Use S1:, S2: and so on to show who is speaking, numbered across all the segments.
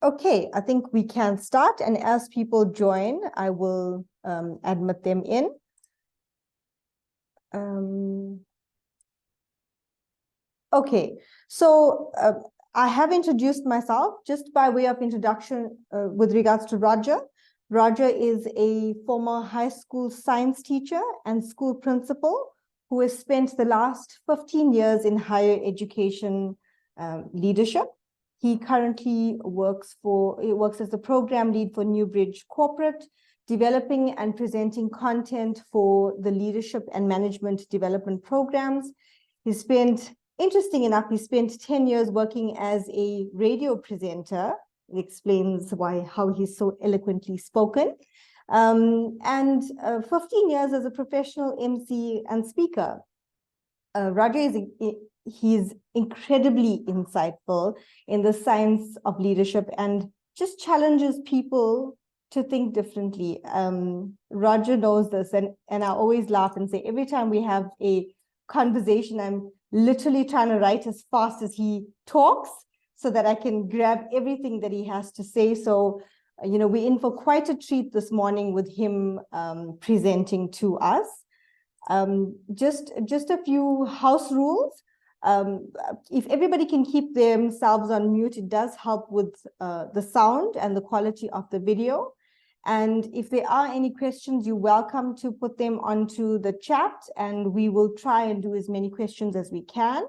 S1: Okay, I think we can start, and as people join, I will admit them in. Okay, so I have introduced myself just by way of introduction with regards to Roger. Roger is a former high school science teacher and school principal who has spent the last 15 years in higher education leadership. He currently works as the program lead for Newbridge Corporate, developing and presenting content for the leadership and management development programs. Interesting enough, he spent 10 years working as a radio presenter. It explains how he's so eloquently spoken. And 15 years as a professional MC and speaker. Roger he's incredibly insightful in the science of leadership and just challenges people to think differently. Roger knows this, and I always laugh and say every time we have a conversation, I'm literally trying to write as fast as he talks so that I can grab everything that he has to say. So, we're in for quite a treat this morning with him presenting to us. Just a few house rules. If everybody can keep themselves on mute, it does help with the sound and the quality of the video. And if there are any questions, you're welcome to put them onto the chat, and we will try and do as many questions as we can.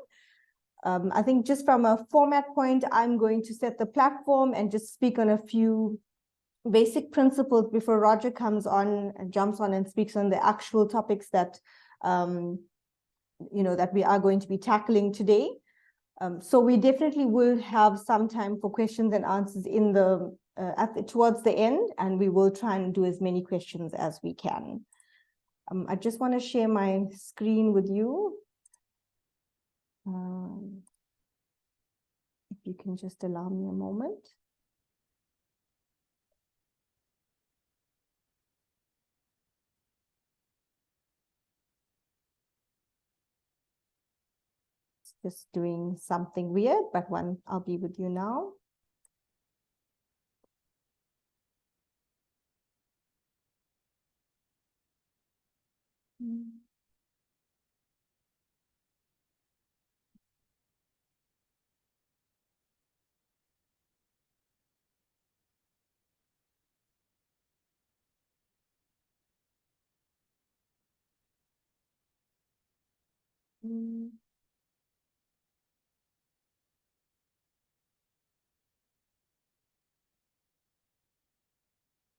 S1: I think just from a format point, I'm going to set the platform and just speak on a few basic principles before Roger comes on and jumps on and speaks on the actual topics that that we are going to be tackling today. So we definitely will have some time for questions and answers in the towards the end, and we will try and do as many questions as we can. I just want to share my screen with you. If you can just allow me a moment. It's just doing something weird, but I'll be with you now.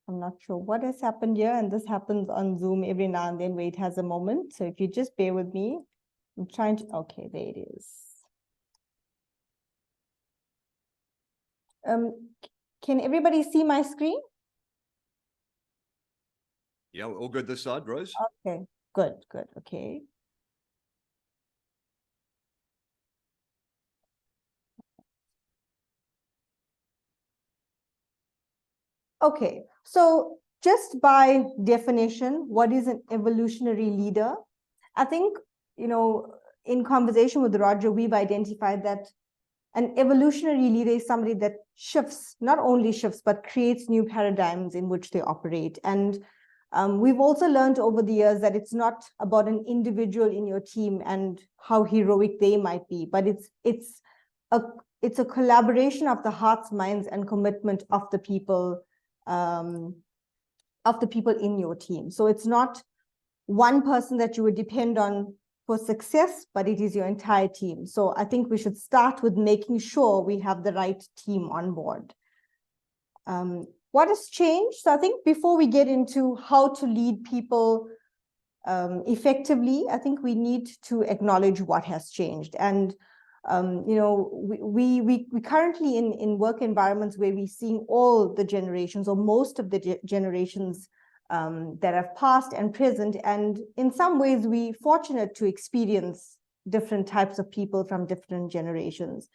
S1: I'm not sure what has happened here, and this happens on Zoom every now and then where it has a moment. So if you just bear with me, I'm trying to, okay, there it is. Can everybody see my screen?
S2: Yeah, all good this side, Rose.
S1: Okay, good, okay. Okay, so just by definition, what is an evolutionary leader? I think, in conversation with Roger, we've identified that an evolutionary leader is somebody that not only shifts, but creates new paradigms in which they operate. And we've also learned over the years that it's not about an individual in your team and how heroic they might be, but it's a collaboration of the hearts, minds, and commitment of the people in your team. So it's not one person that you would depend on for success, but it is your entire team. So I think we should start with making sure we have the right team on board. What has changed? So I think before we get into how to lead people effectively, I think we need to acknowledge what has changed. And we currently in work environments where we're seeing all the generations or most of the generations that have passed and present. And in some ways, we're fortunate to experience different types of people from different generations.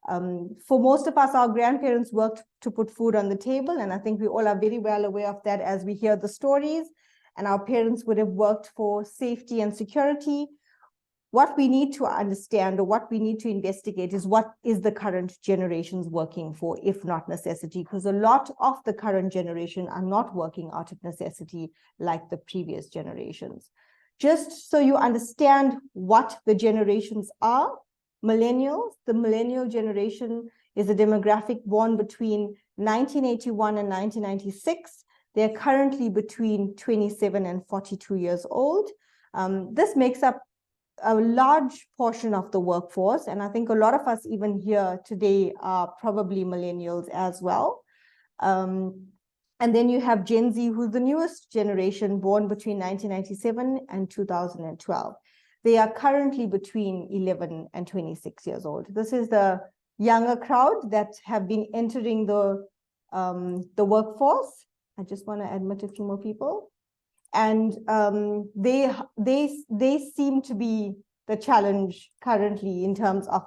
S1: For most of us, our grandparents worked to put food on the table, and I think we all are very well aware of that as we hear the stories. And our parents would have worked for safety and security. what we need to understand or what we need to investigate is what is the current generations working for, if not necessity, because a lot of the current generation are not working out of necessity like the previous generations. Just so you understand what the generations are, millennials, the millennial generation is a demographic born between 1981 and 1996. They're currently between 27 and 42 years old. This makes up a large portion of the workforce, and I think a lot of us even here today are probably millennials as well. And then you have Gen Z, who's the newest generation, born between 1997 and 2012. They are currently between 11 and 26 years old. This is the younger crowd that have been entering the workforce. I just want to admit a few more people. And they seem to be the challenge currently in terms of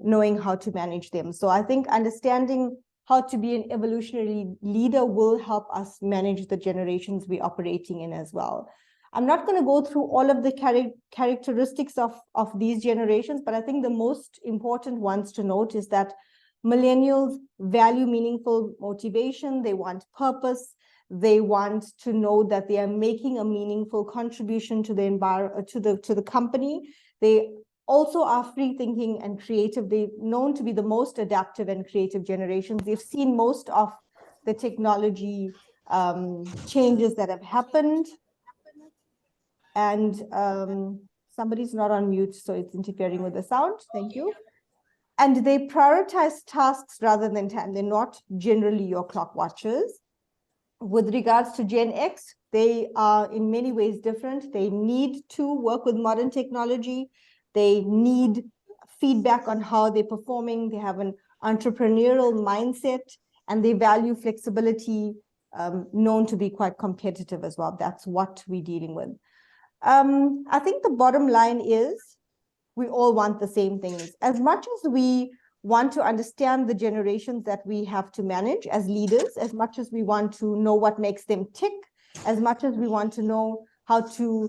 S1: knowing how to manage them. So I think understanding how to be an evolutionary leader will help us manage the generations we're operating in as well. I'm not going to go through all of the characteristics of these generations, but I think the most important ones to note is that millennials value meaningful motivation. They want purpose. They want to know that they are making a meaningful contribution to the environment, to the company. They also are free thinking and creative. They're known to be the most adaptive and creative generations. They've seen most of the technology changes that have happened. And somebody's not on mute, so it's interfering with the sound. Thank you. And they prioritize tasks rather than time. They're not generally your clock watchers. With regards to Gen X, they are in many ways different. They need to work with modern technology. They need feedback on how they're performing. They have an entrepreneurial mindset, and they value flexibility, known to be quite competitive as well. That's what we're dealing with. I think the bottom line is we all want the same things. As much as we want to understand the generations that we have to manage as leaders, as much as we want to know what makes them tick, as much as we want to know how to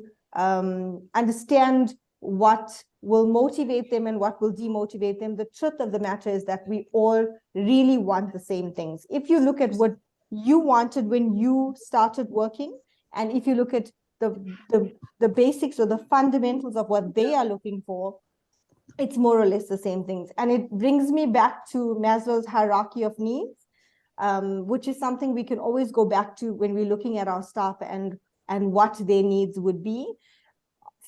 S1: understand what will motivate them and what will demotivate them, the truth of the matter is that we all really want the same things. If you look at what you wanted when you started working, and if you look at the basics or the fundamentals of what they are looking for, it's more or less the same things. And it brings me back to Maslow's hierarchy of needs, which is something we can always go back to when we're looking at our staff and what their needs would be.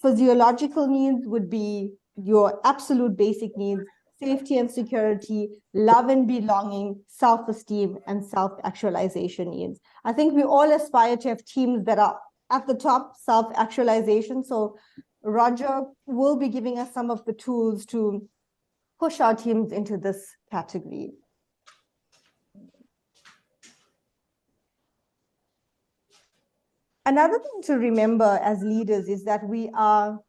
S1: Physiological needs would be your absolute basic needs: safety and security, love and belonging, self-esteem, and self-actualization needs. I think we all aspire to have teams that are at the top, self-actualization. So Roger will be giving us some of the tools to push our teams into this category. Another thing to remember as leaders is that we are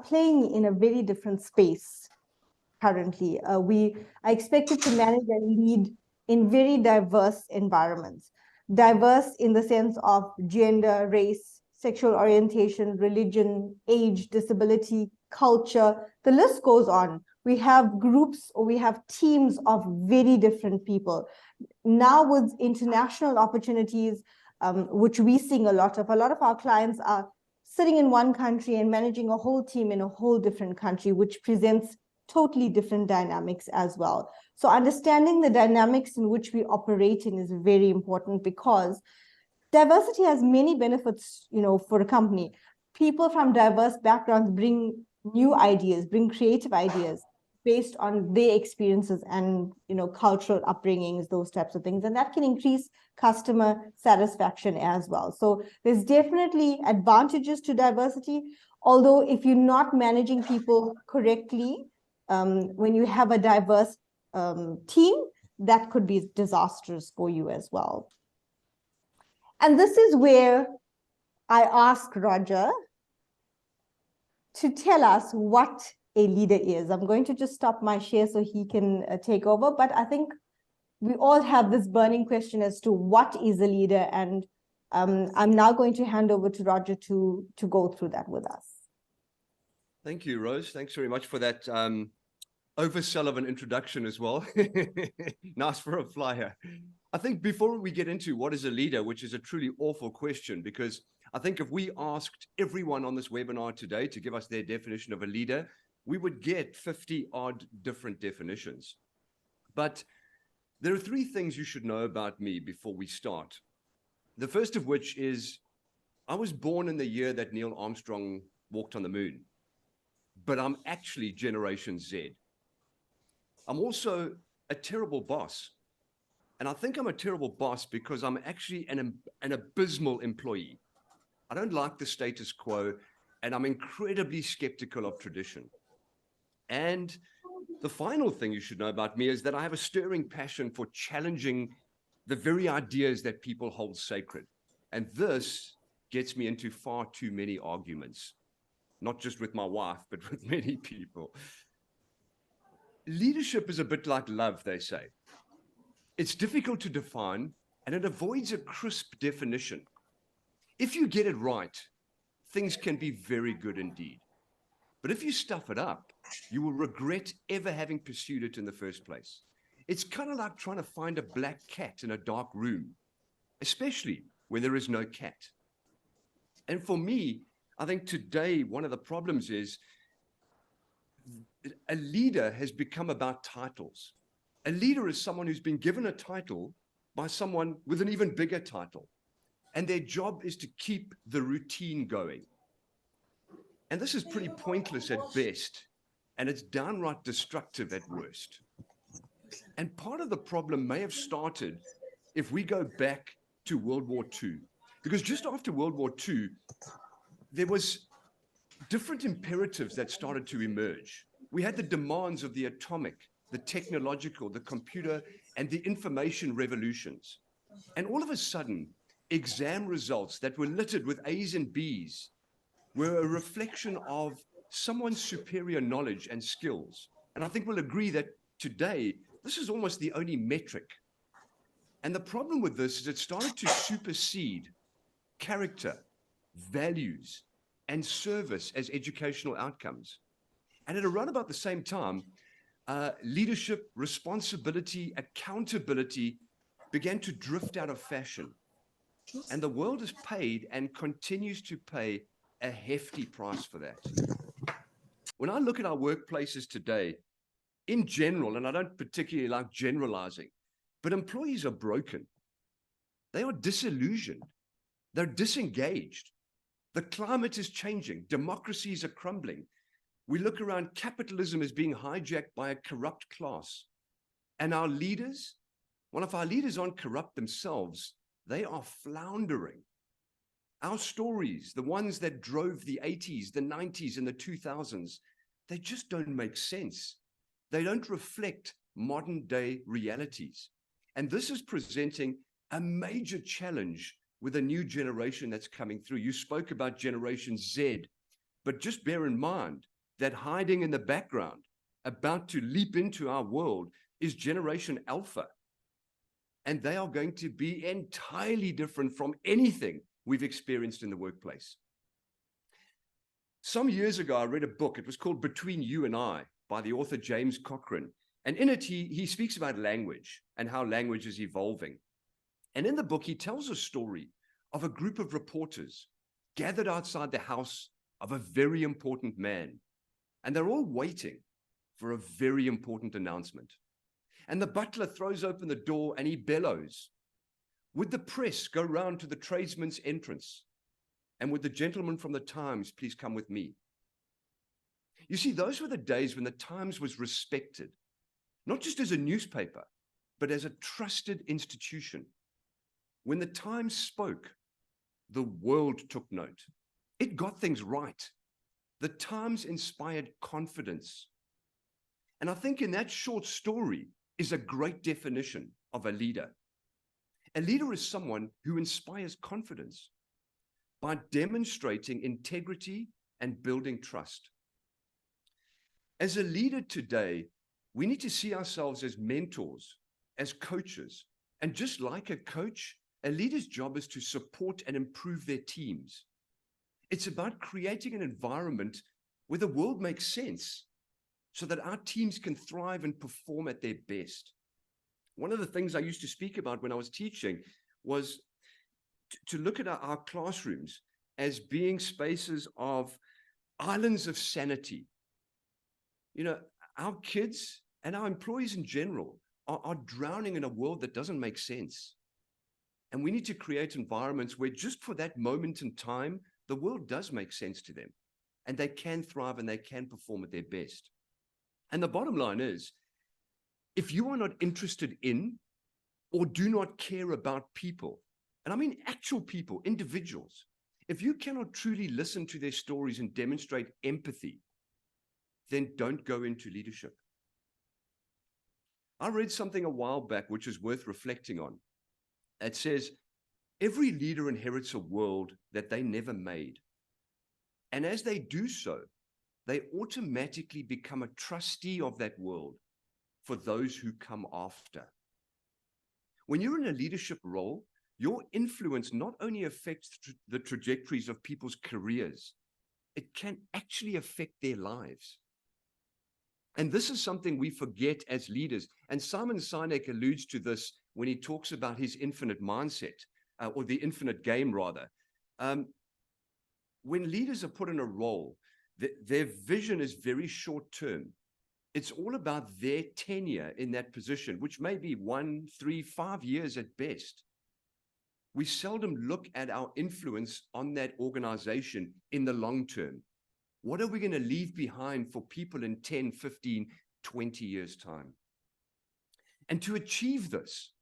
S1: playing in a very different space currently. We are expected to manage and lead in very diverse environments. Diverse in the sense of gender, race, sexual orientation, religion, age, disability, culture. The list goes on. We have groups or we have teams of very different people. Now with international opportunities, which we're seeing a lot of our clients are sitting in one country and managing a whole team in a whole different country, which presents totally different dynamics as well. So understanding the dynamics in which we operate in is very important, because diversity has many benefits, for a company. People from diverse backgrounds bring new ideas, bring creative ideas based on their experiences and, cultural upbringings, those types of things. And that can increase customer satisfaction as well. So there's definitely advantages to diversity. Although if you're not managing people correctly, when you have a diverse team, that could be disastrous for you as well. And this is where I ask Roger to tell us what a leader is. I'm going to just stop my share so he can take over, but I think we all have this burning question as to what is a leader, and I'm now going to hand over to Roger to go through that with us.
S2: Thank you, Rose. Thanks very much for that oversell of an introduction as well. Nice for a flyer. I think before we get into what is a leader, which is a truly awful question, because I think if we asked everyone on this webinar today to give us their definition of a leader, we would get 50 odd different definitions. But there are three things you should know about me before we start. The first of which is I was born in the year that Neil Armstrong walked on the moon, but I'm actually Generation Z. I'm also a terrible boss. And I think I'm a terrible boss because I'm actually an abysmal employee. I don't like the status quo, and I'm incredibly skeptical of tradition. And the final thing you should know about me is that I have a stirring passion for challenging the very ideas that people hold sacred. And this gets me into far too many arguments, not just with my wife, but with many people. Leadership is a bit like love, they say. It's difficult to define, and it avoids a crisp definition. If you get it right, things can be very good indeed. But if you stuff it up, you will regret ever having pursued it in the first place. It's kind of like trying to find a black cat in a dark room, especially when there is no cat. And for me, I think today one of the problems is a leader has become about titles. A leader is someone who's been given a title by someone with an even bigger title. And their job is to keep the routine going. And this is pretty pointless at best, and it's downright destructive at worst. And part of the problem may have started if we go back to World War II, because just after World War II, there was different imperatives that started to emerge. We had the demands of the atomic, the technological, the computer, and the information revolutions. And all of a sudden, exam results that were littered with A's and B's were a reflection of someone's superior knowledge and skills. And I think we'll agree that today, this is almost the only metric. And the problem with this is it started to supersede character, values, and service as educational outcomes. And at around about the same time, leadership, responsibility, accountability began to drift out of fashion. And the world has paid and continues to pay a hefty price for that. When I look at our workplaces today, in general, and I don't particularly like generalizing, but employees are broken. They are disillusioned. They're disengaged. The climate is changing. Democracies are crumbling. We look around, capitalism is being hijacked by a corrupt class. And our leaders, well, if our leaders aren't corrupt themselves, they are floundering. Our stories, the ones that drove the 80s, the 90s, and the 2000s, they just don't make sense. They don't reflect modern day realities. And this is presenting a major challenge with a new generation that's coming through. You spoke about Generation Z, but just bear in mind that hiding in the background, about to leap into our world, is Generation Alpha. And they are going to be entirely different from anything we've experienced in the workplace. Some years ago, I read a book. It was called Between You and I by the author James Cochrane. And in it, he speaks about language and how language is evolving. And in the book, he tells a story of a group of reporters gathered outside the house of a very important man. And they're all waiting for a very important announcement. And the butler throws open the door and he bellows, "Would the press go round to the tradesman's entrance? And would the gentleman from the Times please come with me?" You see, those were the days when the Times was respected, not just as a newspaper, but as a trusted institution. When the Times spoke, the world took note. It got things right. The Times inspired confidence. And I think in that short story is a great definition of a leader. A leader is someone who inspires confidence by demonstrating integrity and building trust. As a leader today, we need to see ourselves as mentors, as coaches. And just like a coach, a leader's job is to support and improve their teams. It's about creating an environment where the world makes sense so that our teams can thrive and perform at their best. One of the things I used to speak about when I was teaching was to look at our classrooms as being spaces of islands of sanity. You know, our kids and our employees in general are drowning in a world that doesn't make sense. And we need to create environments where just for that moment in time, the world does make sense to them and they can thrive and they can perform at their best. And the bottom line is, if you are not interested in or do not care about people, and I mean actual people, individuals, if you cannot truly listen to their stories and demonstrate empathy, then don't go into leadership. I read something a while back which is worth reflecting on. It says, every leader inherits a world that they never made. And as they do so, they automatically become a trustee of that world for those who come after. When you're in a leadership role, your influence not only affects the trajectories of people's careers, it can actually affect their lives. And this is something we forget as leaders. And Simon Sinek alludes to this when he talks about his infinite mindset, or the infinite game rather. When leaders are put in a role, their vision is very short term. It's all about their tenure in that position, which may be 1, 3, 5 years at best. We seldom look at our influence on that organization in the long term. What are we going to leave behind for people in 10, 15, 20 years' time? And to achieve this,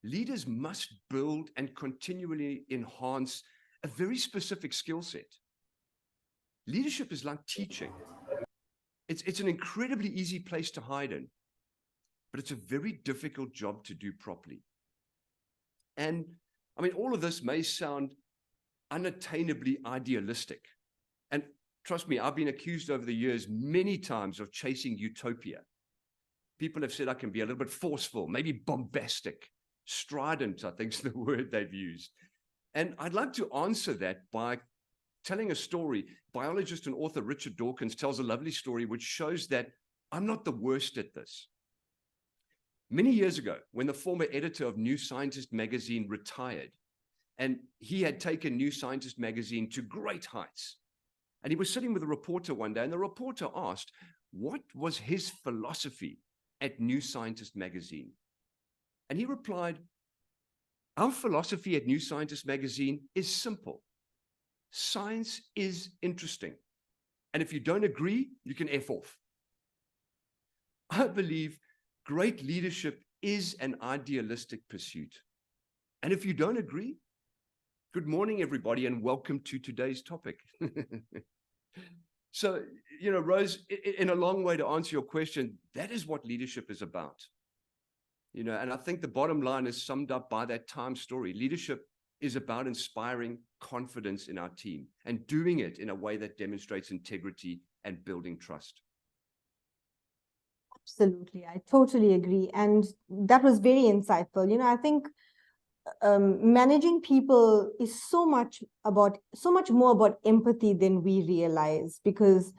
S2: leaders must build and continually enhance a very specific skill set. Leadership is like teaching. It's an incredibly easy place to hide in, but it's a very difficult job to do properly. And I mean, all of this may sound unattainably idealistic. And trust me, I've been accused over the years many times of chasing utopia. People have said I can be a little bit forceful, maybe bombastic, strident, I think is the word they've used. And I'd like to answer that by telling a story. Biologist and author Richard Dawkins tells a lovely story which shows that I'm not the worst at this. Many years ago, when the former editor of New Scientist magazine retired, and he had taken New Scientist magazine to great heights, and he was sitting with a reporter one day, and the reporter asked, what was his philosophy at New Scientist magazine? And he replied, our philosophy at New Scientist magazine is simple. Science is interesting. And if you don't agree, you can F off. I believe great leadership is an idealistic pursuit. And if you don't agree, good morning, everybody, and welcome to today's topic. So, you know, Rose, in a long way to answer your question, that is what leadership is about. You know, and I think the bottom line is summed up by that Time story. Leadership is about inspiring confidence in our team and doing it in a way that demonstrates integrity and building trust.
S1: Absolutely, I totally agree. And that was very insightful. You know, I think managing people is so much more about empathy than we realize, because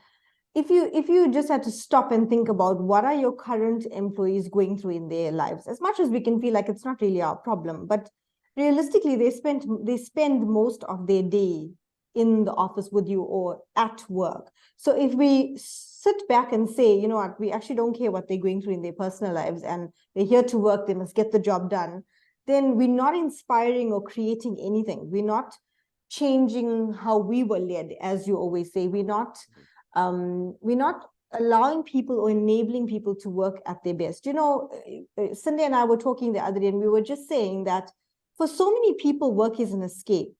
S1: if you just had to stop and think about what are your current employees going through in their lives, as much as we can feel like it's not really our problem, but realistically they spend most of their day in the office with you or at work. So if we sit back and say, you know what, we actually don't care what they're going through in their personal lives and they're here to work, they must get the job done, then we're not inspiring or creating anything. We're not changing how we were led, as you always say. We're not allowing people or enabling people to work at their best. You know, Cindy and I were talking the other day, and we were just saying that for so many people, work is an escape.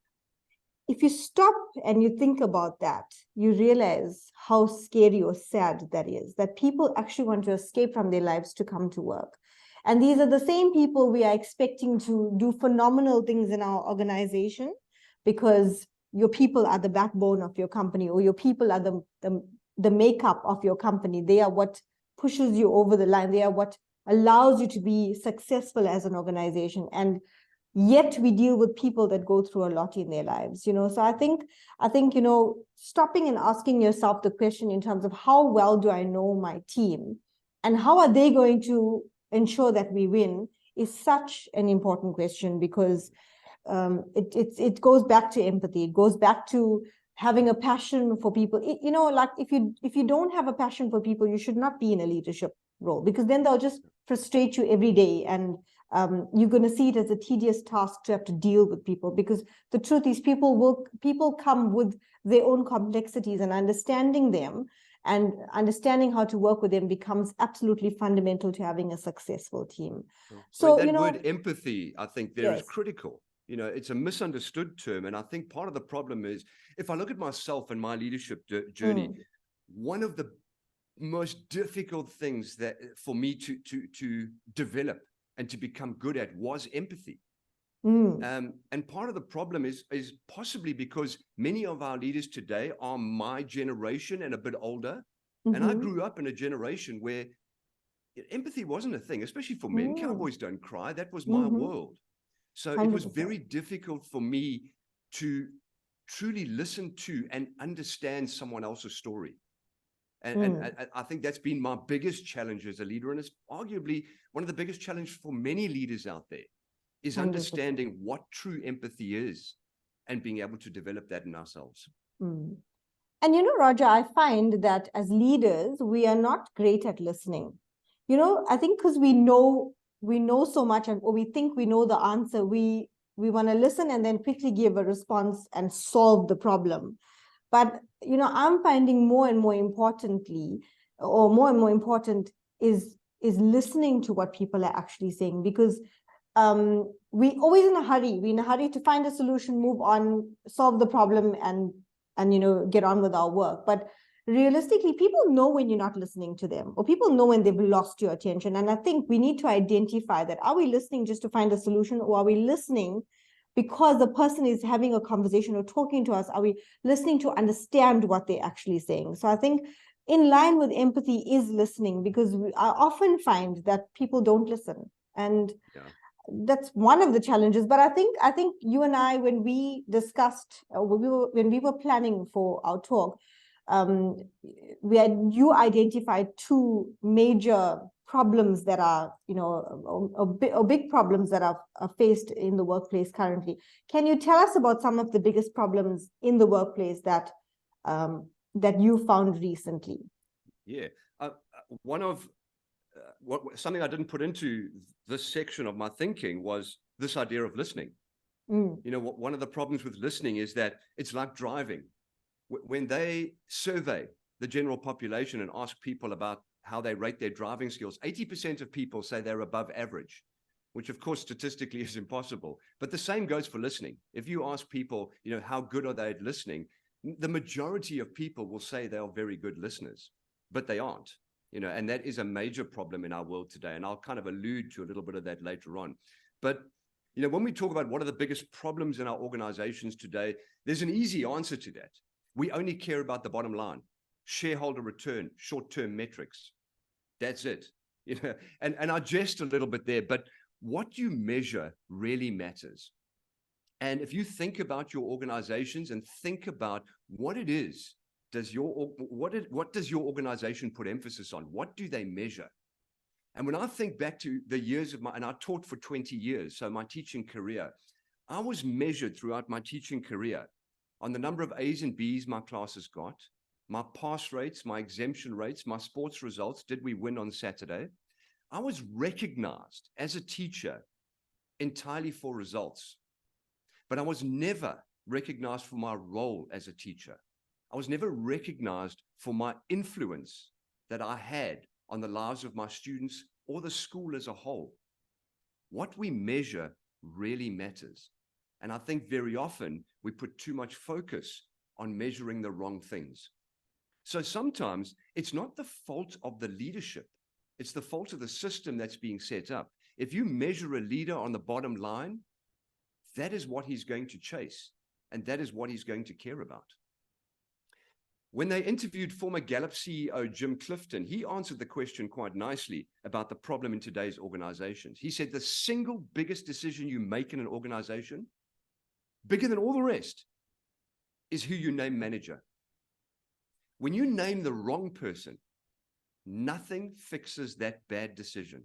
S1: If you stop and you think about that, you realize how scary or sad that is, that people actually want to escape from their lives to come to work. And these are the same people we are expecting to do phenomenal things in our organization, because your people are the backbone of your company, or your people are the makeup of your company. They are what pushes you over the line. They are what allows you to be successful as an organization. And yet we deal with people that go through a lot in their lives, so I think stopping and asking yourself the question in terms of how well do I know my team and how are they going to ensure that we win is such an important question, because it goes back to empathy. It goes back to having a passion for people. Like if you don't have a passion for people, you should not be in a leadership role, because then they'll just frustrate you every day, and you're going to see it as a tedious task to have to deal with people, because the truth is people come with their own complexities, and understanding them and understanding how to work with them becomes absolutely fundamental to having a successful team. So,
S2: that word empathy, I think there is
S1: yes.
S2: critical. It's a misunderstood term. And I think part of the problem is, if I look at myself and my leadership journey, one of the most difficult things that for me to develop and to become good at was empathy. And part of the problem is possibly because many of our leaders today are my generation and a bit older. And I grew up in a generation where empathy wasn't a thing, especially for men. Cowboys don't cry. That was my world. So 100%. It was very difficult for me to truly listen to and understand someone else's story. And I think that's been my biggest challenge as a leader. And it's arguably one of the biggest challenges for many leaders out there, is 100%. Understanding what true empathy is and being able to develop that in ourselves.
S1: And Roger, I find that as leaders, we are not great at listening. I think because we know so much, or we think we know the answer, we want to listen and then quickly give a response and solve the problem. But I'm finding more and more important is listening to what people are actually saying, because we always in a hurry. We're in a hurry to find a solution, move on, solve the problem, and get on with our work. But realistically, people know when you're not listening to them, or people know when they've lost your attention. And I think we need to identify that. Are we listening just to find a solution, or are we listening because the person is having a conversation or talking to us? Are we listening to understand what they're actually saying? So I think in line with empathy is listening, because I often find that people don't listen. And that's one of the challenges. But I think you and I, when we discussed, when we were planning for our talk, you identified two major problems that are, big problems that are faced in the workplace currently. Can you tell us about some of the biggest problems in the workplace that you found recently?
S2: Yeah, something I didn't put into this section of my thinking was this idea of listening. One of the problems with listening is that it's like driving. When they survey the general population and ask people about how they rate their driving skills, 80% of people say they're above average, which of course statistically is impossible. But the same goes for listening. If you ask people, how good are they at listening, the majority of people will say they are very good listeners, but they aren't. And that is a major problem in our world today. And I'll kind of allude to a little bit of that later on. But, when we talk about what are the biggest problems in our organizations today, there's an easy answer to that. We only care about the bottom line, shareholder return, short-term metrics. That's it. And I jest a little bit there, but what you measure really matters. And if you think about your organizations and think about what it is, what does your organization put emphasis on? What do they measure? And when I think back to the years and I taught for 20 years, so my teaching career, I was measured throughout my teaching career on the number of A's and B's my classes got, my pass rates, my exemption rates, my sports results. Did we win on Saturday? I was recognized as a teacher entirely for results, but I was never recognized for my role as a teacher. I was never recognized for my influence that I had on the lives of my students or the school as a whole. What we measure really matters. And I think very often we put too much focus on measuring the wrong things. So sometimes it's not the fault of the leadership. It's the fault of the system that's being set up. If you measure a leader on the bottom line, that is what he's going to chase. And that is what he's going to care about. When they interviewed former Gallup CEO Jim Clifton, he answered the question quite nicely about the problem in today's organizations. He said the single biggest decision you make in an organization, bigger than all the rest, is who you name manager. When you name the wrong person, nothing fixes that bad decision.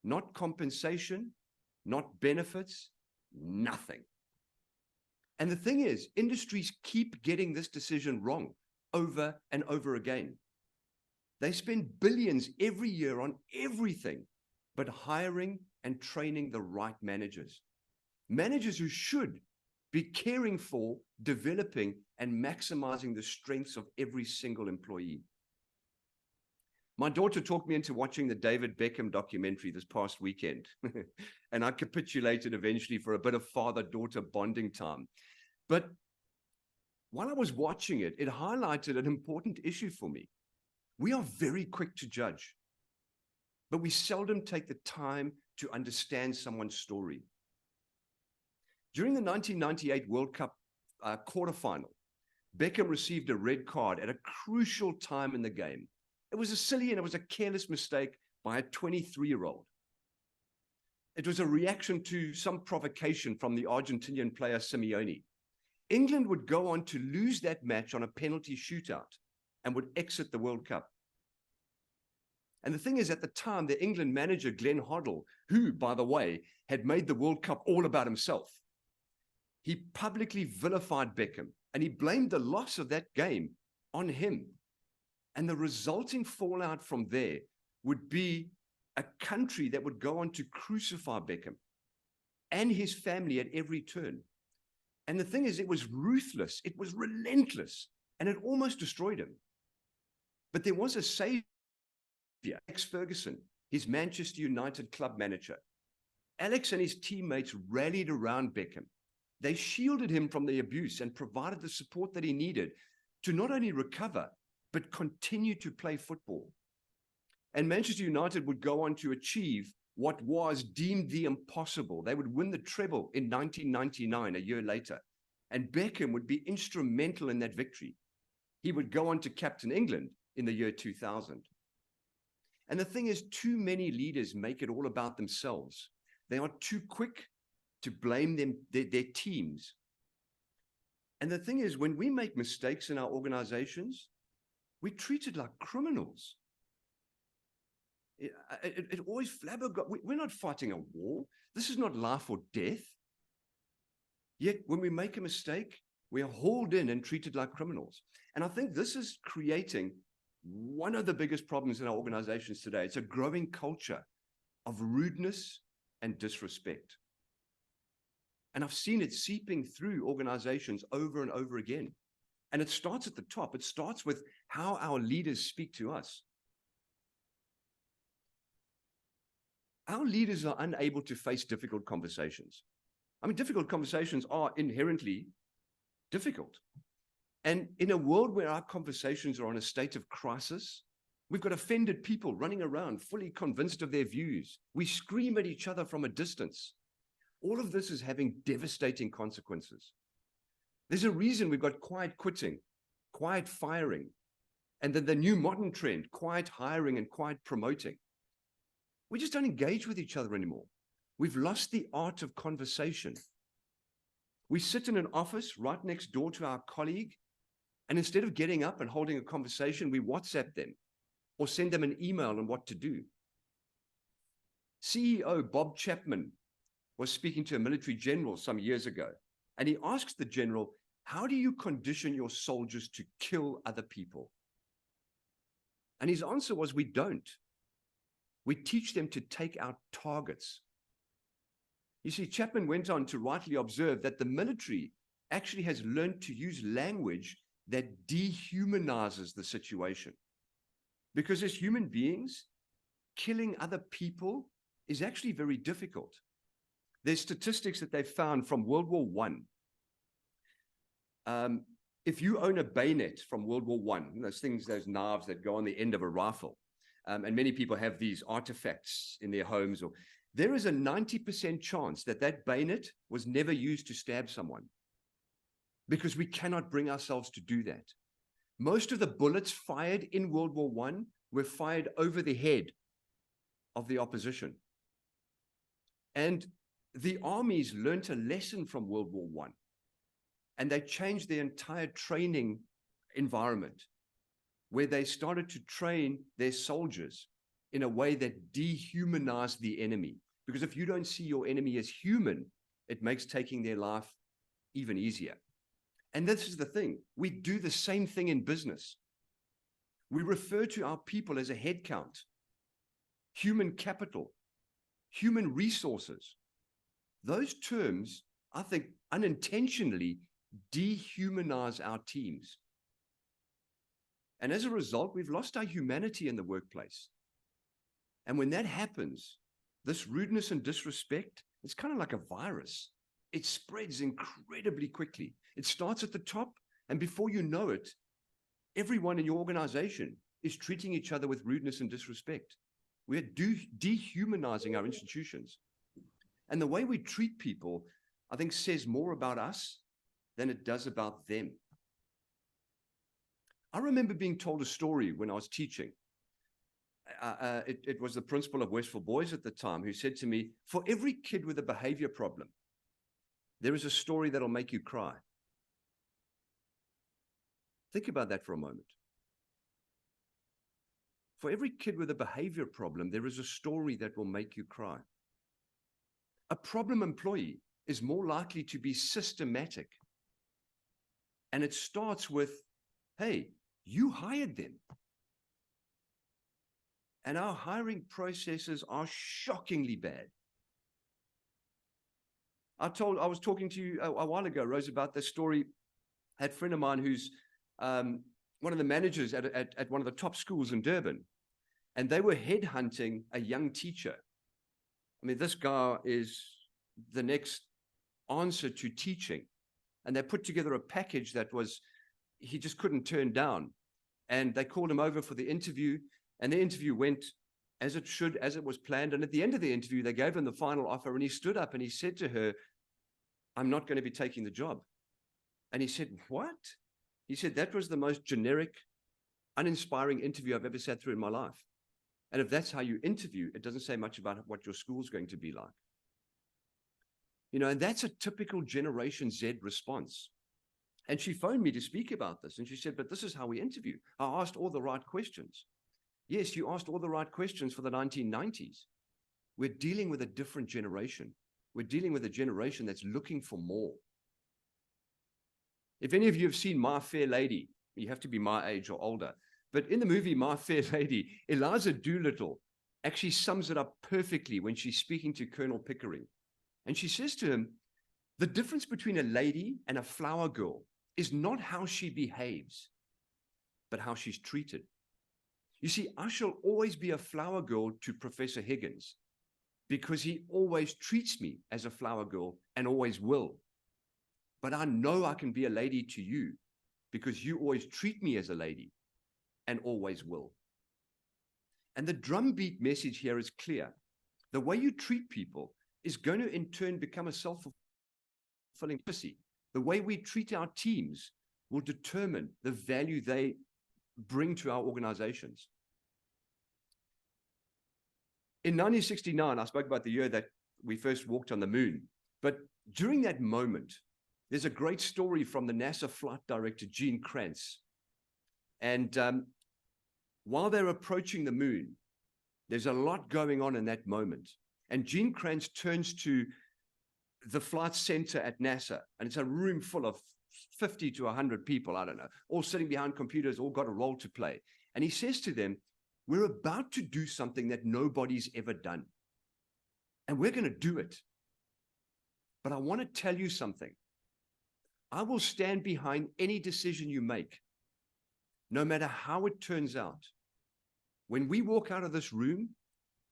S2: Not compensation, not benefits, nothing. And the thing is, industries keep getting this decision wrong over and over again. They spend billions every year on everything but hiring and training the right managers. Managers who should be caring for, developing, and maximizing the strengths of every single employee. My daughter talked me into watching the David Beckham documentary this past weekend, and I capitulated eventually for a bit of father-daughter bonding time. But while I was watching it, it highlighted an important issue for me. We are very quick to judge, but we seldom take the time to understand someone's story. During the 1998 World Cup quarterfinal, Beckham received a red card at a crucial time in the game. It was a silly and it was a careless mistake by a 23-year-old. It was a reaction to some provocation from the Argentinian player Simeone. England would go on to lose that match on a penalty shootout and would exit the World Cup. And the thing is, at the time, the England manager, Glenn Hoddle, who, by the way, had made the World Cup all about himself, he publicly vilified Beckham and he blamed the loss of that game on him. And the resulting fallout from there would be a country that would go on to crucify Beckham and his family at every turn. And the thing is, it was ruthless, it was relentless, and it almost destroyed him. But there was a savior, Alex Ferguson, his Manchester United club manager. Alex and his teammates rallied around Beckham. They shielded him from the abuse and provided the support that he needed to not only recover, but continue to play football. And Manchester United would go on to achieve what was deemed the impossible. They would win the treble in 1999, a year later. And Beckham would be instrumental in that victory. He would go on to captain England in the year 2000. And the thing is, too many leaders make it all about themselves. They are too quick to blame their teams. And the thing is, when we make mistakes in our organizations, we're treated like criminals. It always flabbergasted. We're not fighting a war. This is not life or death. Yet when we make a mistake, we are hauled in and treated like criminals. And I think this is creating one of the biggest problems in our organizations today. It's a growing culture of rudeness and disrespect. And I've seen it seeping through organizations over and over again. And it starts at the top. It starts with how our leaders speak to us. Our leaders are unable to face difficult conversations. I mean, difficult conversations are inherently difficult. And in a world where our conversations are on a state of crisis, we've got offended people running around fully convinced of their views. We scream at each other from a distance. All of this is having devastating consequences. There's a reason we've got quiet quitting, quiet firing, and then the new modern trend, quiet hiring and quiet promoting. We just don't engage with each other anymore. We've lost the art of conversation. We sit in an office right next door to our colleague, and instead of getting up and holding a conversation, we WhatsApp them or send them an email on what to do. CEO Bob Chapman was speaking to a military general some years ago, and he asked the general, how do you condition your soldiers to kill other people? And his answer was, we don't. We teach them to take out targets. You see, Chapman went on to rightly observe that the military actually has learned to use language that dehumanizes the situation. Because as human beings, killing other people is actually very difficult. There's statistics that they found from World War I. If you own a bayonet from World War I, those things, those knives that go on the end of a rifle, and many people have these artifacts in their homes, or there is a 90% chance that that bayonet was never used to stab someone, because we cannot bring ourselves to do that. Most of the bullets fired in World War I were fired over the head of the opposition. And the armies learned a lesson from World War I, and they changed their entire training environment, where they started to train their soldiers in a way that dehumanized the enemy. Because if you don't see your enemy as human, it makes taking their life even easier. And this is the thing. We do the same thing in business. We refer to our people as a head count, human capital, human resources. Those terms, I think, unintentionally dehumanize our teams. And as a result, we've lost our humanity in the workplace. And when that happens, this rudeness and disrespect, it's kind of like a virus. It spreads incredibly quickly. It starts at the top, and before you know it, everyone in your organization is treating each other with rudeness and disrespect. We're dehumanizing our institutions. And the way we treat people, I think, says more about us than it does about them. I remember being told a story when I was teaching. It was the principal of Westfield Boys at the time who said to me, for every kid with a behavior problem, there is a story that'll make you cry. Think about that for a moment. For every kid with a behavior problem, there is a story that will make you cry. A problem employee is more likely to be systematic. And it starts with, hey, you hired them. And our hiring processes are shockingly bad. I was talking to you a while ago, Rose, about this story. I had a friend of mine who's one of the managers at one of the top schools in Durban. And they were headhunting a young teacher. I mean, this guy is the next answer to teaching. And they put together a package that he just couldn't turn down. And they called him over for the interview. And the interview went as it should, as it was planned. And at the end of the interview, they gave him the final offer. And he stood up and he said to her, I'm not going to be taking the job. And he said, what? He said, that was the most generic, uninspiring interview I've ever sat through in my life. And if that's how you interview, it doesn't say much about what your school's going to be like. You know, and that's a typical Generation Z response. And she phoned me to speak about this. And she said, but this is how we interview. I asked all the right questions. Yes, you asked all the right questions for the 1990s. We're dealing with a different generation. We're dealing with a generation that's looking for more. If any of you have seen My Fair Lady, you have to be my age or older. But in the movie My Fair Lady, Eliza Doolittle actually sums it up perfectly when she's speaking to Colonel Pickering. And she says to him, the difference between a lady and a flower girl is not how she behaves, but how she's treated. You see, I shall always be a flower girl to Professor Higgins because he always treats me as a flower girl and always will. But I know I can be a lady to you because you always treat me as a lady and always will. And the drumbeat message here is clear. The way you treat people is going to in turn become a self-fulfilling prophecy. The way we treat our teams will determine the value they bring to our organizations. In 1969, I spoke about the year that we first walked on the moon. But during that moment, there's a great story from the NASA flight director, Gene Kranz. And while they're approaching the moon, there's a lot going on in that moment. And Gene Kranz turns to the flight center at NASA, and it's a room full of 50 to 100 people, I don't know, all sitting behind computers, all got a role to play. And he says to them, we're about to do something that nobody's ever done. And we're going to do it. But I want to tell you something. I will stand behind any decision you make, no matter how it turns out. When we walk out of this room,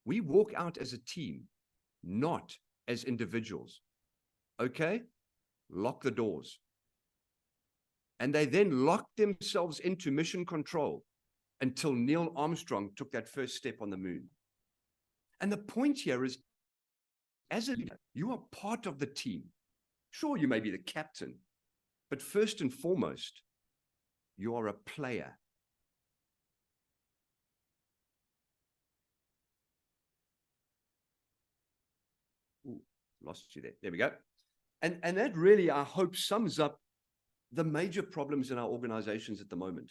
S2: we walk out as a team, not as individuals. Okay? Lock the doors. And they then locked themselves into mission control until Neil Armstrong took that first step on the moon. And the point here is, as a leader, you are part of the team. Sure, you may be the captain, but first and foremost, You are a player. Ooh, lost you there. There we go. And that really, I hope, sums up the major problems in our organizations at the moment.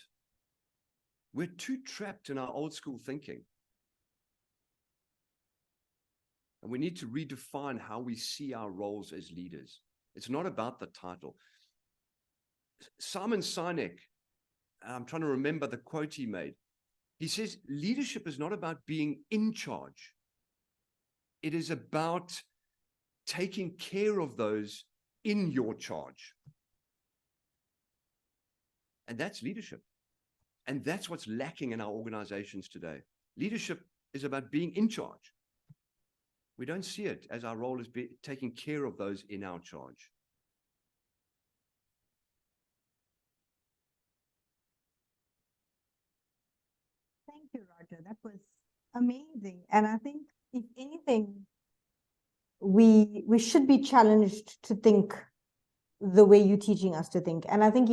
S2: We're too trapped in our old school thinking. And we need to redefine how we see our roles as leaders. It's not about the title. Simon Sinek, I'm trying to remember the quote he made. He says, leadership is not about being in charge. It is about taking care of those in your charge. And that's leadership. And that's what's lacking in our organizations today. Leadership is about being in charge. We don't see it as our role is taking care of those in our charge.
S1: Thank you, Roger. That was amazing. And I think, if anything, we should be challenged to think the way you're teaching us to think. And I think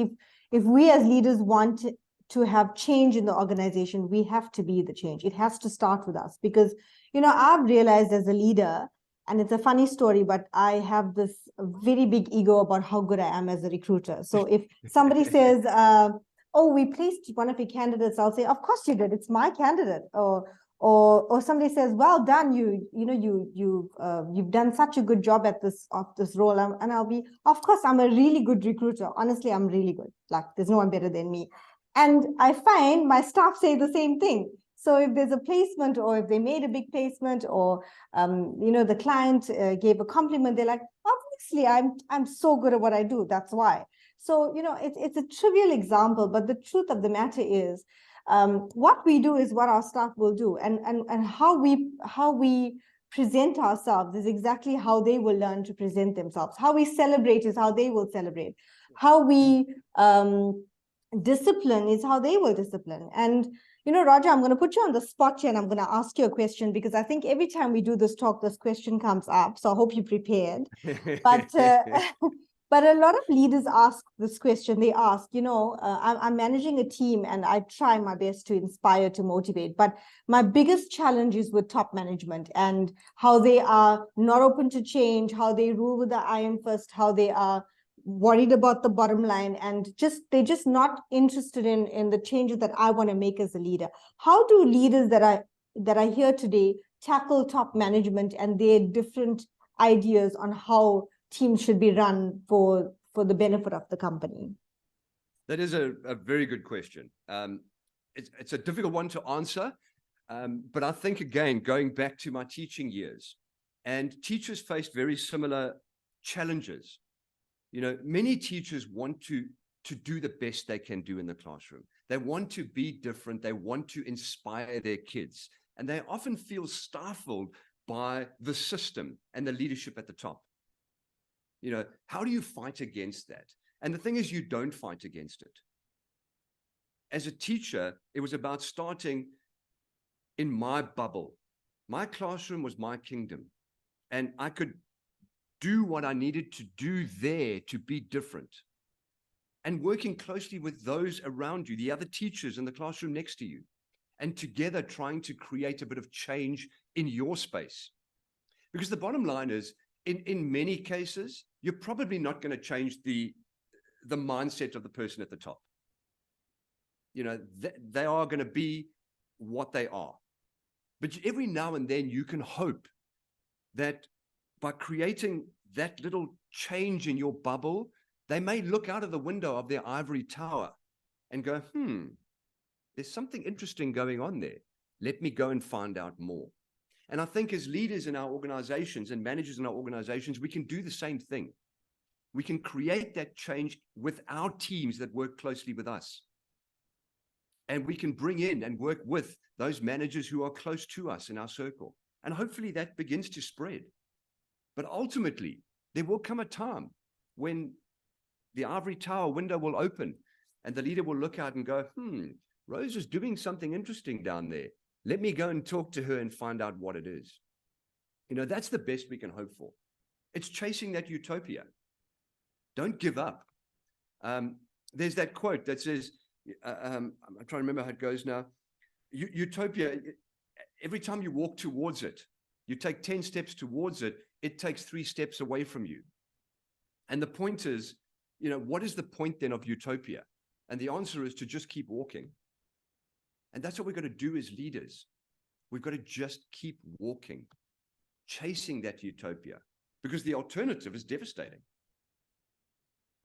S1: if we as leaders want to have change in the organization, we have to be the change. It has to start with us, because, I've realized as a leader, and it's a funny story, but I have this very big ego about how good I am as a recruiter. So if somebody says, oh, we placed one of your candidates, I'll say, of course you did. It's my candidate. Or somebody says, well done, you've done such a good job at this role, and I'll be, of course, I'm a really good recruiter. Honestly, I'm really good. Like, there's no one better than me. And I find my staff say the same thing. So if there's a placement, or if they made a big placement, or the client gave a compliment, they're like, obviously, I'm so good at what I do. That's why. So it's a trivial example, but the truth of the matter is, what we do is what our staff will do, and how we present ourselves is exactly how they will learn to present themselves. How we celebrate is how they will celebrate. How we discipline is how they will discipline. And Roger, I'm going to put you on the spot here, and I'm going to ask you a question, because I think every time we do this talk, this question comes up. So I hope you're prepared. But but a lot of leaders ask this question. They ask, I'm managing a team, and I try my best to inspire, to motivate. But my biggest challenge is with top management, and how they are not open to change, how they rule with the iron fist, how they are worried about the bottom line, and they're just not interested in the changes that I want to make as a leader. How do leaders that are here today tackle top management and their different ideas on how teams should be run for the benefit of the company?
S2: That is a very good question. It's a difficult one to answer, but I think, again, going back to my teaching years, and teachers faced very similar challenges. Many teachers want to do the best they can do in the classroom. They want to be different. They want to inspire their kids. And they often feel stifled by the system and the leadership at the top. How do you fight against that? And the thing is, you don't fight against it. As a teacher, it was about starting in my bubble. My classroom was my kingdom, and I could do what I needed to do there to be different. And working closely with those around you, the other teachers in the classroom next to you, and together trying to create a bit of change in your space. Because the bottom line is, in many cases, you're probably not going to change the mindset of the person at the top. They are going to be what they are. But every now and then you can hope that by creating that little change in your bubble, they may look out of the window of their ivory tower and go, there's something interesting going on there. Let me go and find out more. And I think as leaders in our organizations and managers in our organizations, we can do the same thing. We can create that change with our teams that work closely with us. And we can bring in and work with those managers who are close to us in our circle. And hopefully that begins to spread. But ultimately, there will come a time when the ivory tower window will open and the leader will look out and go, Rose is doing something interesting down there. Let me go and talk to her and find out what it is. That's the best we can hope for. It's chasing that utopia. Don't give up. There's that quote that says, I'm trying to remember how it goes now. Utopia, every time you walk towards it, you take 10 steps towards it, it takes 3 steps away from you. And the point is, what is the point then of utopia? And the answer is to just keep walking. And that's what we've got to do as leaders. We've got to just keep walking, chasing that utopia, because the alternative is devastating.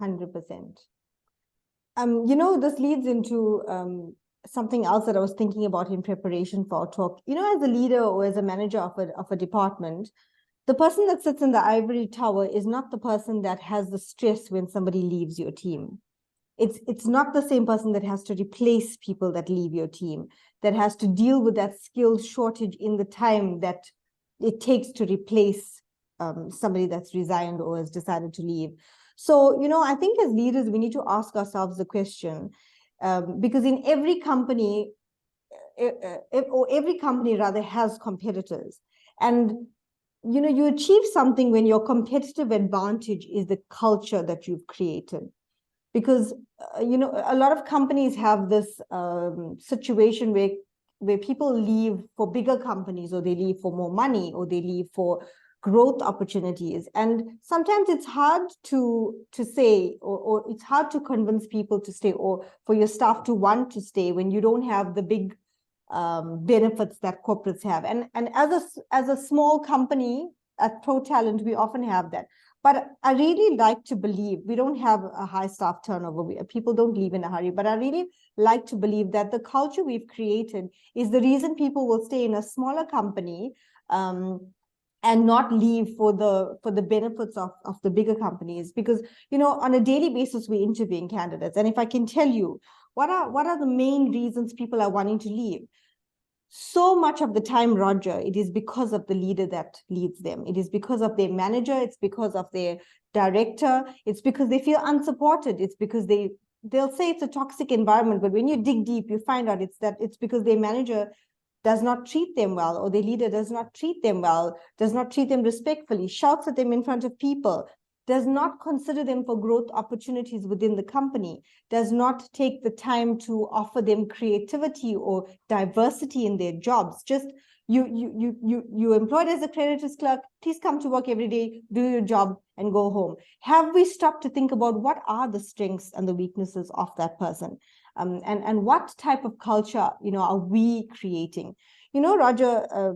S1: 100%. This leads into something else that I was thinking about in preparation for our talk. As a leader or as a manager of a department, the person that sits in the ivory tower is not the person that has the stress when somebody leaves your team. It's not the same person that has to replace people that leave your team, that has to deal with that skill shortage in the time that it takes to replace somebody that's resigned or has decided to leave. So, I think as leaders, we need to ask ourselves the question, because in every company, or every company rather, has competitors. And you achieve something when your competitive advantage is the culture that you've created. Because a lot of companies have this situation where people leave for bigger companies, or they leave for more money, or they leave for growth opportunities. And sometimes it's hard to say, or it's hard to convince people to stay, or for your staff to want to stay when you don't have the big benefits that corporates have. And as a small company at ProTalent, we often have that. But I really like to believe, we don't have a high staff turnover, people don't leave in a hurry, but I really like to believe that the culture we've created is the reason people will stay in a smaller company and not leave for the benefits of the bigger companies. Because, on a daily basis, we're interviewing candidates. And if I can tell you, what are the main reasons people are wanting to leave? So much of the time, Roger, it is because of the leader that leads them. It is because of their manager. It's because of their director. It's because they feel unsupported. It's because they'll say it's a toxic environment, but when you dig deep, you find out it's because their manager does not treat them well, or their leader does not treat them well, does not treat them respectfully, shouts at them in front of people, does not consider them for growth opportunities within the company, does not take the time to offer them creativity or diversity in their jobs. Just you employed as a creditors clerk, please come to work every day, do your job, and go home. Have we stopped to think about what are the strengths and the weaknesses of that person? And what type of culture, are we creating? Roger,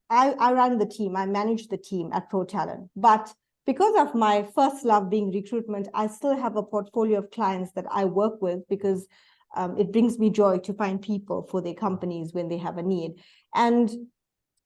S1: I run the team, I manage the team at ProTalent, but because of my first love being recruitment, I still have a portfolio of clients that I work with, because it brings me joy to find people for their companies when they have a need. And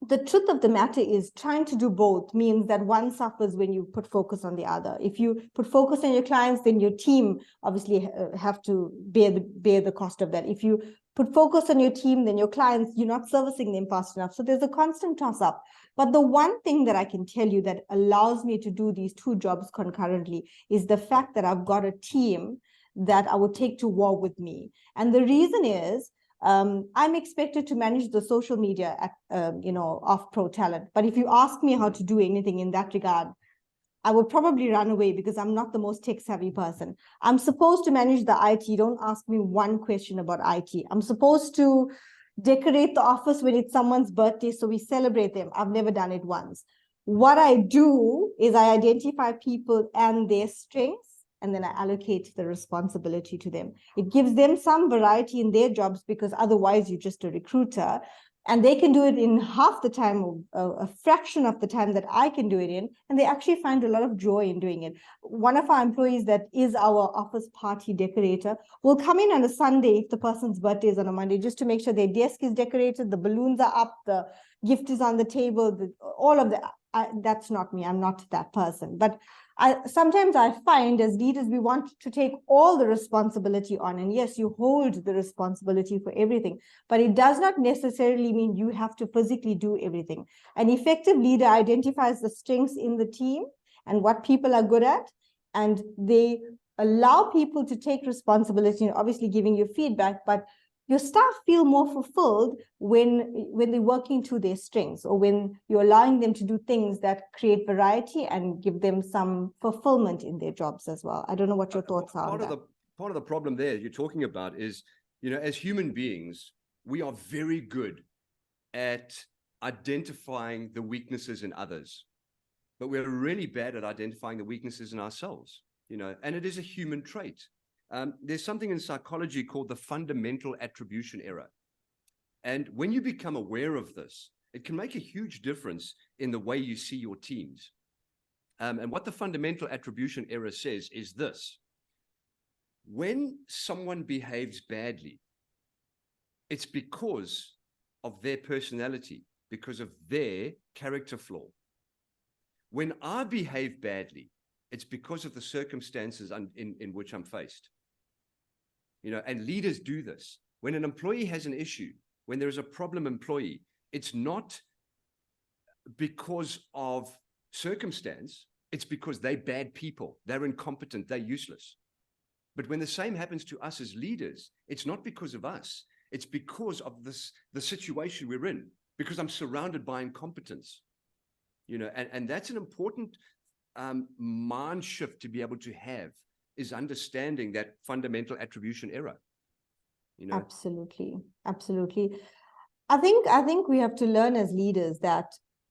S1: the truth of the matter is, trying to do both means that one suffers when you put focus on the other. If you put focus on your clients, then your team obviously have to bear the cost of that. If you put focus on your team, then your clients, you're not servicing them fast enough. So there's a constant toss up. But the one thing that I can tell you that allows me to do these two jobs concurrently is the fact that I've got a team that I would take to war with me. And the reason is, I'm expected to manage the social media at, of ProTalent. But if you ask me how to do anything in that regard, I would probably run away, because I'm not the most tech savvy person. I'm supposed to manage the IT. Don't ask me one question about IT. I'm supposed to decorate the office when it's someone's birthday, so we celebrate them. I've never done it once. What I do is I identify people and their strengths, and then I allocate the responsibility to them. It gives them some variety in their jobs, because otherwise you're just a recruiter, and they can do it in half the time, or a fraction of the time that I can do it in, and they actually find a lot of joy in doing it. One of our employees that is our office party decorator will come in on a Sunday if the person's birthday is on a Monday, just to make sure their desk is decorated, the balloons are up, the gift is on the table, all of that. That's not me. I'm not that person. But sometimes I find as leaders, we want to take all the responsibility on. And yes, you hold the responsibility for everything, but it does not necessarily mean you have to physically do everything. An effective leader identifies the strengths in the team and what people are good at, and they allow people to take responsibility, and obviously giving you feedback, but your staff feel more fulfilled when they're working to their strengths, or when you're allowing them to do things that create variety and give them some fulfillment in their jobs as well. I don't know what your thoughts are on that.
S2: part of the problem there you're talking about is, as human beings, we are very good at identifying the weaknesses in others, but we're really bad at identifying the weaknesses in ourselves, and it is a human trait. There's something in psychology called the fundamental attribution error. And when you become aware of this, it can make a huge difference in the way you see your teams. And what the fundamental attribution error says is this: when someone behaves badly, it's because of their personality, because of their character flaw. When I behave badly, it's because of the circumstances in which I'm faced. And leaders do this. When an employee has an issue, when there's a problem employee, it's not because of circumstance, it's because they're bad people, they're incompetent, they're useless. But when the same happens to us as leaders, it's not because of us, it's because of the situation we're in, because I'm surrounded by incompetence. And that's an important mind shift to be able to have, is understanding that fundamental attribution error.
S1: Absolutely. I think we have to learn as leaders that,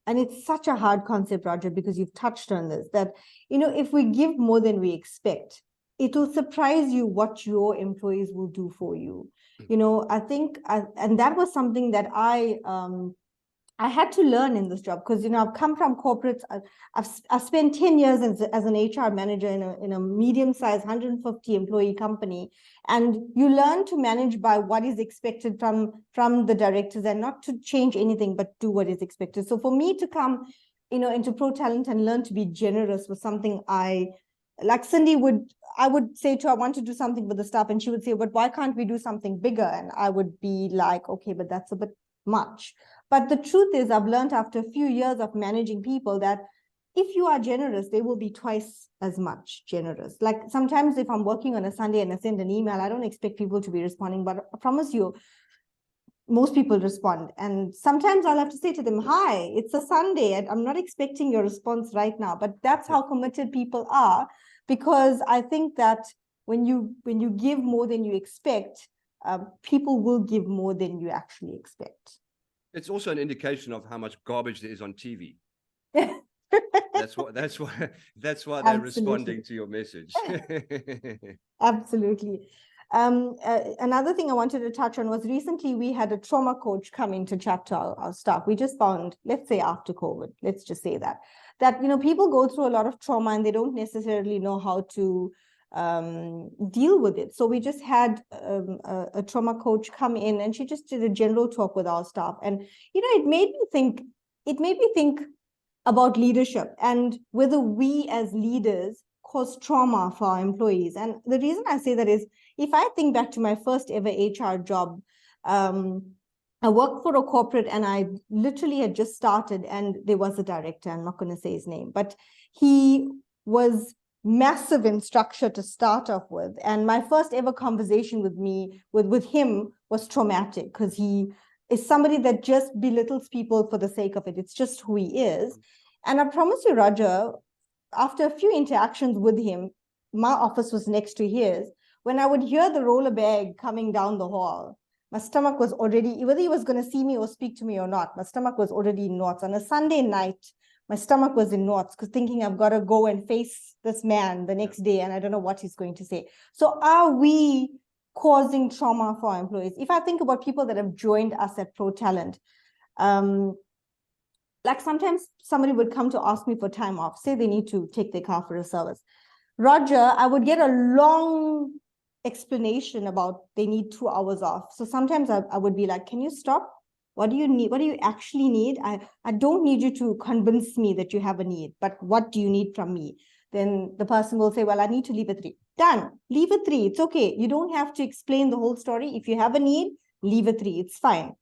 S1: and it's such a hard concept, Roger, because you've touched on this, that, if we give more than we expect, it will surprise you what your employees will do for you. I think, and that was something that I had to learn in this job, because I've come from corporates. I've spent 10 years as an HR manager in a medium-sized 150 employee company, and you learn to manage by what is expected from the directors, and not to change anything but do what is expected. So for me to come into Pro Talent and learn to be generous was something like Cindy I would say to her, I want to do something with the staff, and she would say, but why can't we do something bigger? And I would be like, okay, but that's a bit much. But the truth is, I've learned after a few years of managing people that if you are generous, they will be twice as much generous. Like sometimes if I'm working on a Sunday and I send an email, I don't expect people to be responding, but I promise you, most people respond. And sometimes I'll have to say to them, hi, it's a Sunday, and I'm not expecting your response right now. But that's how committed people are, because I think that when you give more than you expect, people will give more than you actually expect.
S2: It's also an indication of how much garbage there is on TV. That's why they're responding to your message.
S1: Absolutely. Another thing I wanted to touch on was, recently we had a trauma coach come in to chat to our staff. We just found, let's say after COVID, let's just say that people go through a lot of trauma and they don't necessarily know how to deal with it. So we just had a trauma coach come in, and she just did a general talk with our staff, and it made me think about leadership and whether we as leaders cause trauma for our employees. And the reason I say that is, if I think back to my first ever HR job, I worked for a corporate, and I literally had just started, and there was a director, I'm not going to say his name, but he was massive in structure to start off with. And my first ever conversation with him was traumatic, because he is somebody that just belittles people for the sake of it. It's just who he is. And I promise you, Roger, after a few interactions with him, my office was next to his. When I would hear the roller bag coming down the hall, my stomach was already, whether he was going to see me or speak to me or not, my stomach was already in knots. On a Sunday night, my stomach was in knots, because thinking I've got to go and face this man the next day, and I don't know what he's going to say. So are we causing trauma for our employees? If I think about people that have joined us at Pro Talent, like sometimes somebody would come to ask me for time off, say they need to take their car for a service. Roger, I would get a long explanation about they need 2 hours off. So sometimes I would be like, can you stop? What do you need? What do you actually need? I don't need you to convince me that you have a need, but what do you need from me? Then the person will say, well, I need to leave at 3. Done. Leave at 3. It's okay. You don't have to explain the whole story. If you have a need, leave at 3. It's fine.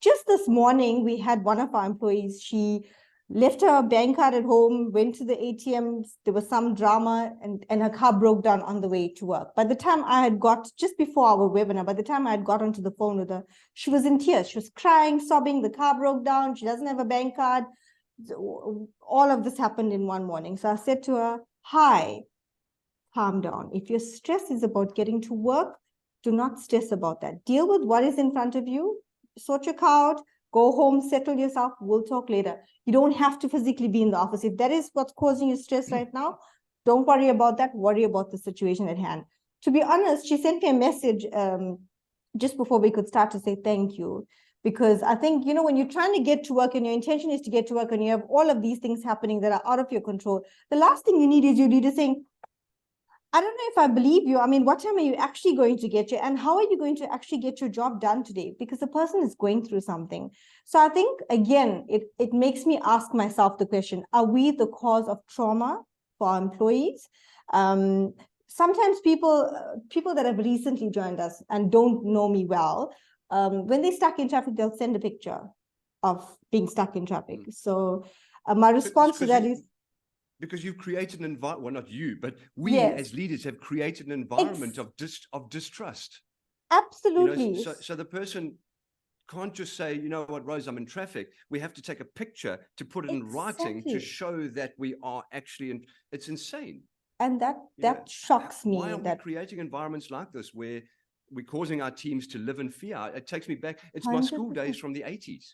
S1: Just this morning, we had one of our employees, she left her bank card at home, went to the ATM, there was some drama, and her car broke down on the way to work. By the time I had just before our webinar, by the time I had got onto the phone with her, she was in tears. She was crying, sobbing, the car broke down, she doesn't have a bank card. All of this happened in one morning. So I said to her, hi, calm down. If your stress is about getting to work, do not stress about that. Deal with what is in front of you, sort your car out, go home, settle yourself. We'll talk later. You don't have to physically be in the office. If that is what's causing you stress right now, don't worry about that. Worry about the situation at hand. To be honest, she sent me a message just before we could start to say thank you. Because I think, you know, when you're trying to get to work and your intention is to get to work and you have all of these things happening that are out of your control, the last thing you need is your leader saying, I don't know if I believe you. I mean, what time are you actually going to get you? And how are you going to actually get your job done today? Because the person is going through something. So I think, again, it makes me ask myself the question, are we the cause of trauma for our employees? Sometimes people that have recently joined us and don't know me well, when they're stuck in traffic, they'll send a picture of being stuck in traffic. So my response to that is,
S2: because you've created an environment, well, not you, but we
S1: yes,
S2: as leaders have created an environment of distrust.
S1: absolutely.
S2: You know, so the person can't just say, you know what, Rose, I'm in traffic. We have to take a picture to put it in writing to show that we are actually in. It's insane.
S1: And that shocks me.
S2: Why are we creating environments like this where we're causing our teams to live in fear? It takes me back. It's 100%. My school days from the 80s.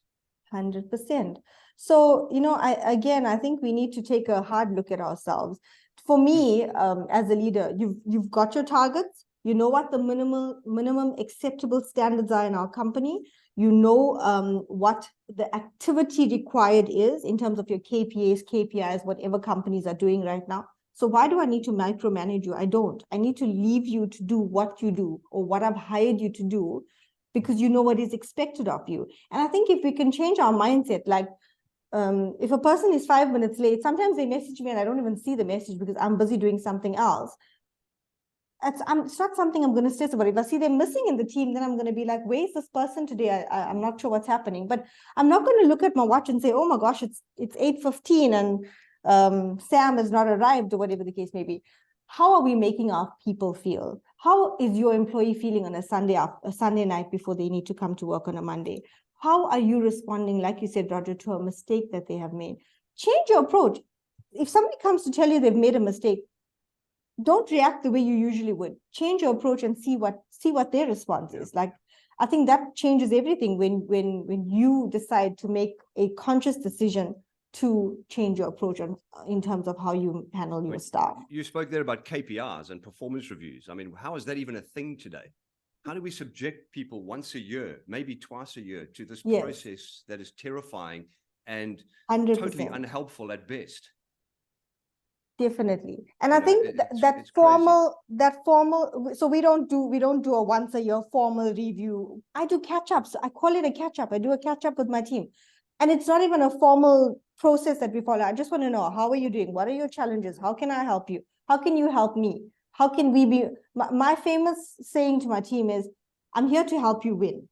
S1: 100%. So, you know, I think we need to take a hard look at ourselves. For me, as a leader, you've got your targets. You know what the minimum acceptable standards are in our company. You know what the activity required is in terms of your KPIs, whatever companies are doing right now. So why do I need to micromanage you? I don't. I need to leave you to do what you do or what I've hired you to do, because you know what is expected of you. And I think if we can change our mindset, like if a person is 5 minutes late, sometimes they message me and I don't even see the message because I'm busy doing something else. It's not something I'm going to stress about. If I see them missing in the team, then I'm going to be like, where's this person today? I'm not sure what's happening. But I'm not going to look at my watch and say, oh my gosh, it's 8:15 and Sam has not arrived, or whatever the case may be. How are we making our people feel? How is your employee feeling on a Sunday night before they need to come to work on a Monday? How are you responding, like you said, Roger, to a mistake that they have made? Change your approach. If somebody comes to tell you they've made a mistake, don't react the way you usually would. Change your approach and see what their response is. Like, I think that changes everything when you decide to make a conscious decision to change your approach in terms of how you handle your staff.
S2: You spoke there about KPIs and performance reviews. I mean, how is that even a thing today? How do we subject people once a year, maybe twice a year, to this process that is terrifying and 100%. Totally unhelpful at best?
S1: Definitely. And I think that formal, so we don't do a once a year formal review. I do catch-ups. I call it a catch-up. I do a catch-up with my team. And it's not even a formal process that we follow. I just want to know, how are you doing? What are your challenges? How can I help you? How can you help me? How can we be? My famous saying to my team is, I'm here to help you win.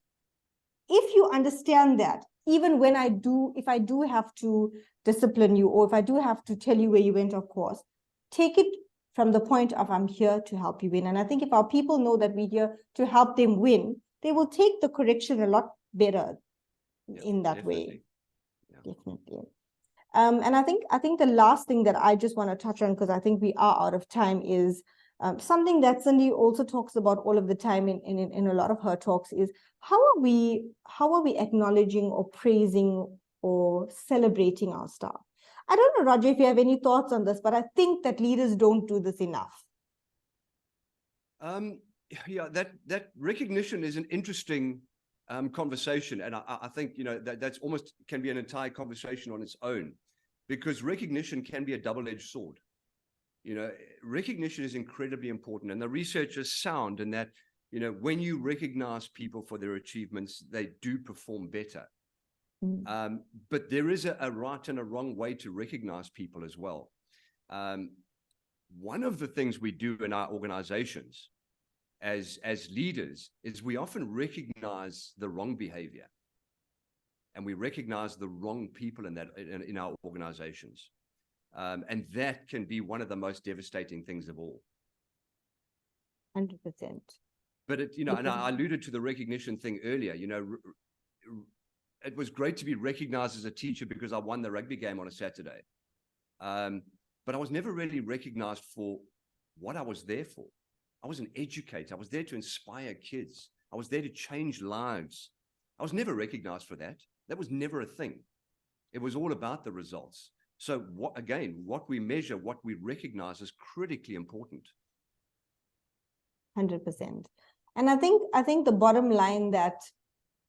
S1: If you understand that, even when if I do have to discipline you, or if I do have to tell you where you went off course, take it from the point of, I'm here to help you win. And I think if our people know that we're here to help them win, they will take the correction a lot better in that way. Definitely. And I think the last thing that I just want to touch on, because I think we are out of time, is something that Cindy also talks about all of the time in a lot of her talks, is how are we acknowledging or praising or celebrating our staff? I don't know, Roger, if you have any thoughts on this, but I think that leaders don't do this enough.
S2: Yeah, that recognition is an interesting conversation, and I think, you know, that's almost can be an entire conversation on its own, because recognition can be a double-edged sword. You know, recognition is incredibly important, and the research is sound in that, you know, when you recognize people for their achievements, they do perform better. But there is a right and a wrong way to recognize people as well. One of the things we do in our organizations as leaders is we often recognize the wrong behavior, and we recognize the wrong people in our organizations. And that can be one of the most devastating things of all.
S1: 100%.
S2: But and I alluded to the recognition thing earlier. You know, it was great to be recognized as a teacher because I won the rugby game on a Saturday. But I was never really recognized for what I was there for. I was an educator. I was there to inspire kids. I was there to change lives. I was never recognized for that. That was never a thing. It was all about the results. So what we measure, what we recognize is critically important.
S1: 100%. And I think the bottom line that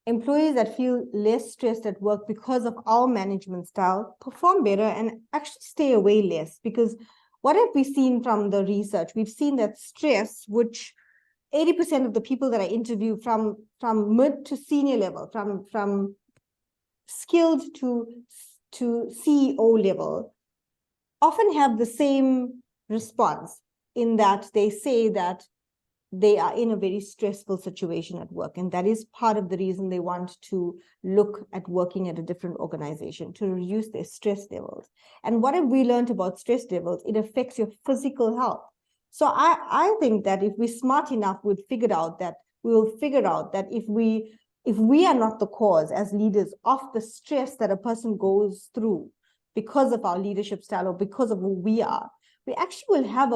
S1: employees that feel less stressed at work because of our management style perform better and actually stay away less. Because what have we seen from the research? We've seen that stress, which 80% of the people that I interview from mid to senior level, from skilled to CEO level, often have the same response, in that they say that they are in a very stressful situation at work. And that is part of the reason they want to look at working at a different organization, to reduce their stress levels. And what have we learned about stress levels? It affects your physical health. So I think that if we're smart enough, we will figure out that if we are not the cause as leaders of the stress that a person goes through because of our leadership style or because of who we are, we actually will have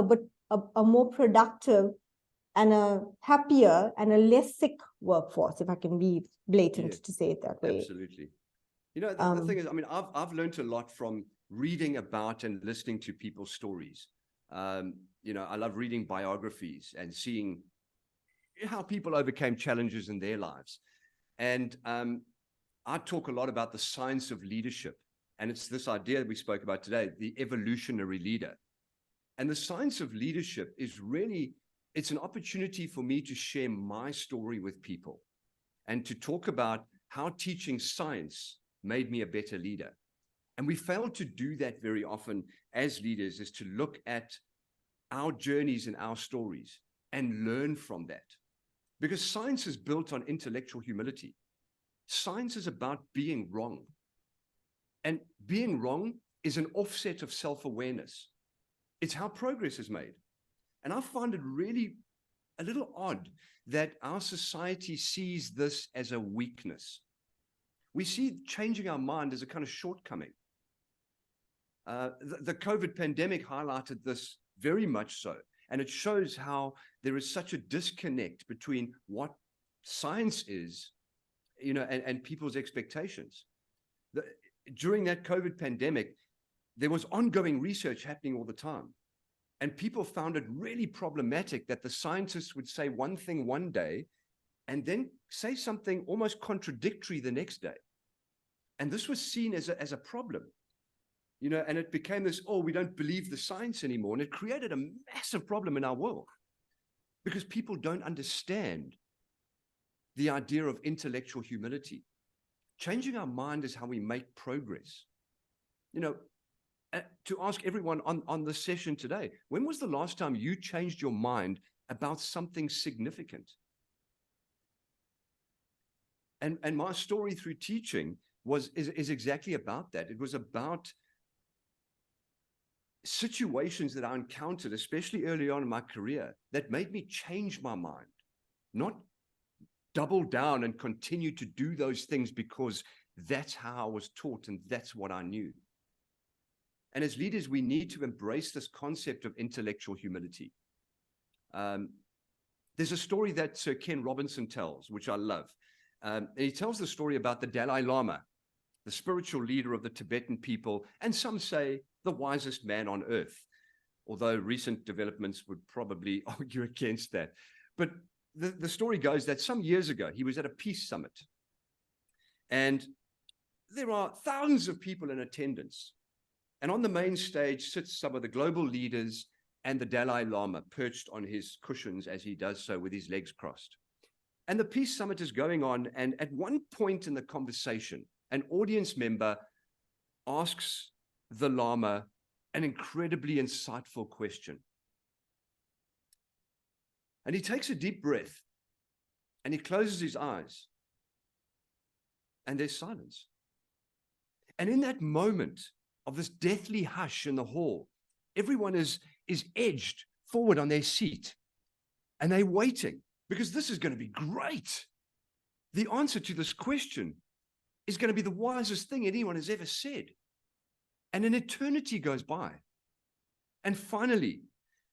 S1: a more productive and a happier and a less sick workforce, if I can be blatant to say it that way.
S2: Absolutely. You know, the thing is, I mean, I've learned a lot from reading about and listening to people's stories. You know, I love reading biographies and seeing how people overcame challenges in their lives. And I talk a lot about the science of leadership. And it's this idea that we spoke about today, the evolutionary leader. And the science of leadership is really, it's an opportunity for me to share my story with people and to talk about how teaching science made me a better leader. And we fail to do that very often as leaders, is to look at our journeys and our stories and learn from that. Because science is built on intellectual humility. Science is about being wrong. And being wrong is an offset of self-awareness. It's how progress is made. And I find it really a little odd that our society sees this as a weakness. We see changing our mind as a kind of shortcoming. The COVID pandemic highlighted this very much so. And it shows how there is such a disconnect between what science is, you know, and people's expectations. During that COVID pandemic, there was ongoing research happening all the time. And people found it really problematic that the scientists would say one thing one day and then say something almost contradictory the next day. And this was seen as a problem, you know, and it became this, oh, we don't believe the science anymore. And it created a massive problem in our world because people don't understand the idea of intellectual humility. Changing our mind is how we make progress. You know, to ask everyone on this session today, when was the last time you changed your mind about something significant? And my story through teaching is exactly about that. It was about situations that I encountered, especially early on in my career, that made me change my mind, not double down and continue to do those things because that's how I was taught and that's what I knew. And as leaders, we need to embrace this concept of intellectual humility. There's a story that Sir Ken Robinson tells, which I love. And he tells the story about the Dalai Lama, the spiritual leader of the Tibetan people, and some say the wisest man on earth, although recent developments would probably argue against that. But the story goes that some years ago, he was at a peace summit. And there are thousands of people in attendance. And on the main stage sits some of the global leaders and the Dalai Lama perched on his cushions as he does so with his legs crossed. And the peace summit is going on. And at one point in the conversation, an audience member asks the Lama an incredibly insightful question. And he takes a deep breath and he closes his eyes. And there's silence. And in that moment of this deathly hush in the hall, everyone is edged forward on their seat. And they're waiting because this is going to be great. The answer to this question is going to be the wisest thing anyone has ever said. And an eternity goes by. And finally,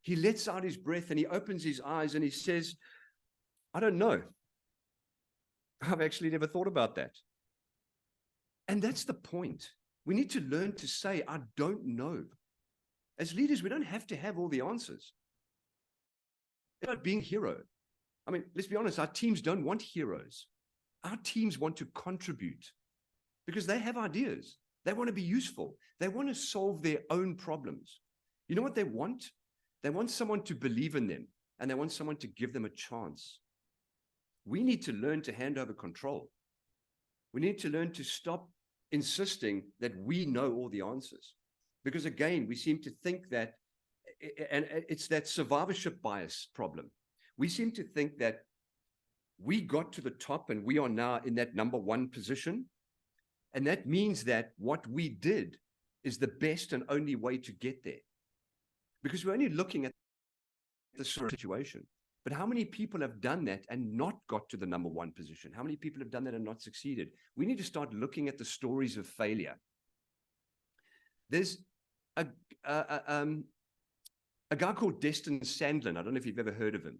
S2: He lets out his breath and he opens his eyes and he says, I don't know. I've actually never thought about that. And that's the point. We need to learn to say, I don't know. As leaders, we don't have to have all the answers. It's about being a hero. I mean, let's be honest, our teams don't want heroes. Our teams want to contribute because they have ideas. They want to be useful. They want to solve their own problems. You know what they want? They want someone to believe in them, and they want someone to give them a chance. We need to learn to hand over control. We need to learn to stop insisting that we know all the answers. Because again, we seem to think that, and it's that survivorship bias problem. We seem to think that we got to the top and we are now in that number one position. And that means that what we did is the best and only way to get there. Because we're only looking at the situation. But how many people have done that and not got to the number one position? How many people have done that and not succeeded? We need to start looking at the stories of failure. There's a guy called Destin Sandlin. I don't know if you've ever heard of him.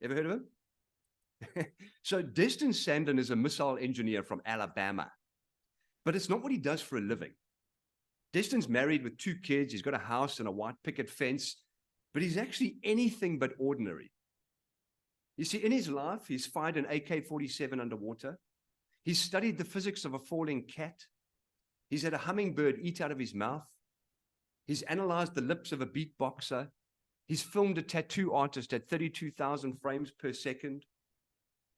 S2: Ever heard of him? So Destin Sandlin is a missile engineer from Alabama, but it's not what he does for a living. Destin's married with 2 kids. He's got a house and a white picket fence, but he's actually anything but ordinary. You see, in his life, he's fired an AK-47 underwater. He's studied the physics of a falling cat. He's had a hummingbird eat out of his mouth. He's analyzed the lips of a beatboxer. He's filmed a tattoo artist at 32,000 frames per second.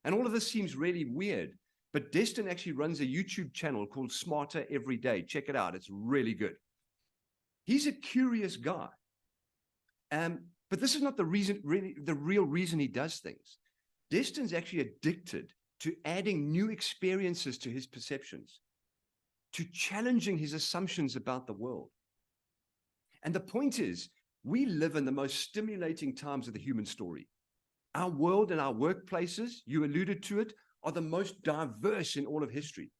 S2: And all of this seems really weird, but Destin actually runs a YouTube channel called Smarter Every Day. Check it out. It's really good. He's a curious guy. But this is not the real reason he does things. Destin's actually addicted to adding new experiences to his perceptions, to challenging his assumptions about the world. And the point is, we live in the most stimulating times of the human story. Our world and our workplaces, you alluded to it, are the most diverse in all of history.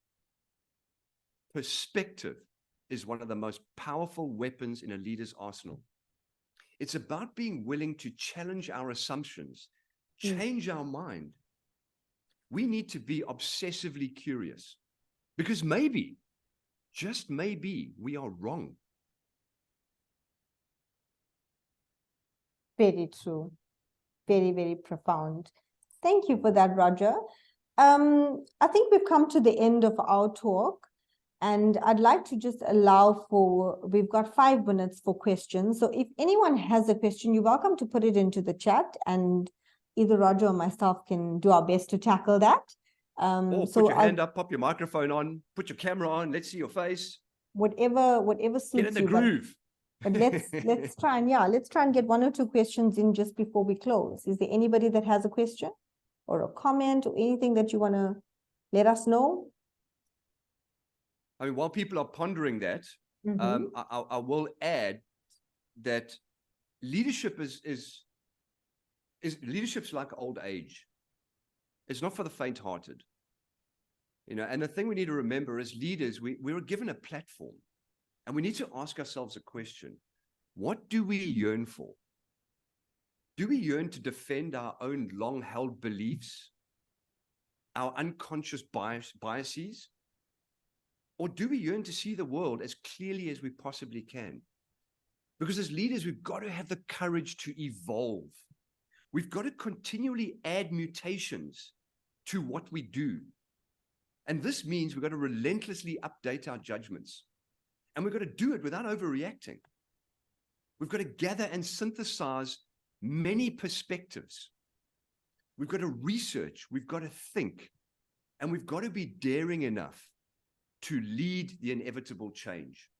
S2: Perspective is one of the most powerful weapons in a leader's arsenal. It's about being willing to challenge our assumptions, change our mind. We need to be obsessively curious because maybe, just maybe, we are wrong.
S1: Very true. Very, very profound. Thank you for that, Roger. I think we've come to the end of our talk, and I'd like to just allow for, we've got 5 minutes for questions. So if anyone has a question, you're welcome to put it into the chat, and either Roger or myself can do our best to tackle that.
S2: Or put your hand up, pop your microphone on, put your camera on, let's see your face.
S1: Whatever suits you.
S2: Get in the groove.
S1: But let's try and get 1 or 2 questions in just before we close. Is there anybody that has a question or a comment or anything that you want to let us know?
S2: I mean, while people are pondering that, I will add that leadership is leadership's like old age. It's not for the faint-hearted. You know, and the thing we need to remember as leaders, we were given a platform. And we need to ask ourselves a question. What do we yearn for? Do we yearn to defend our own long-held beliefs, our unconscious biases? Or do we yearn to see the world as clearly as we possibly can? Because as leaders, we've got to have the courage to evolve. We've got to continually add mutations to what we do. And this means we've got to relentlessly update our judgments. And we've got to do it without overreacting. We've got to gather and synthesize many perspectives. We've got to research, we've got to think, and we've got to be daring enough to lead the inevitable change.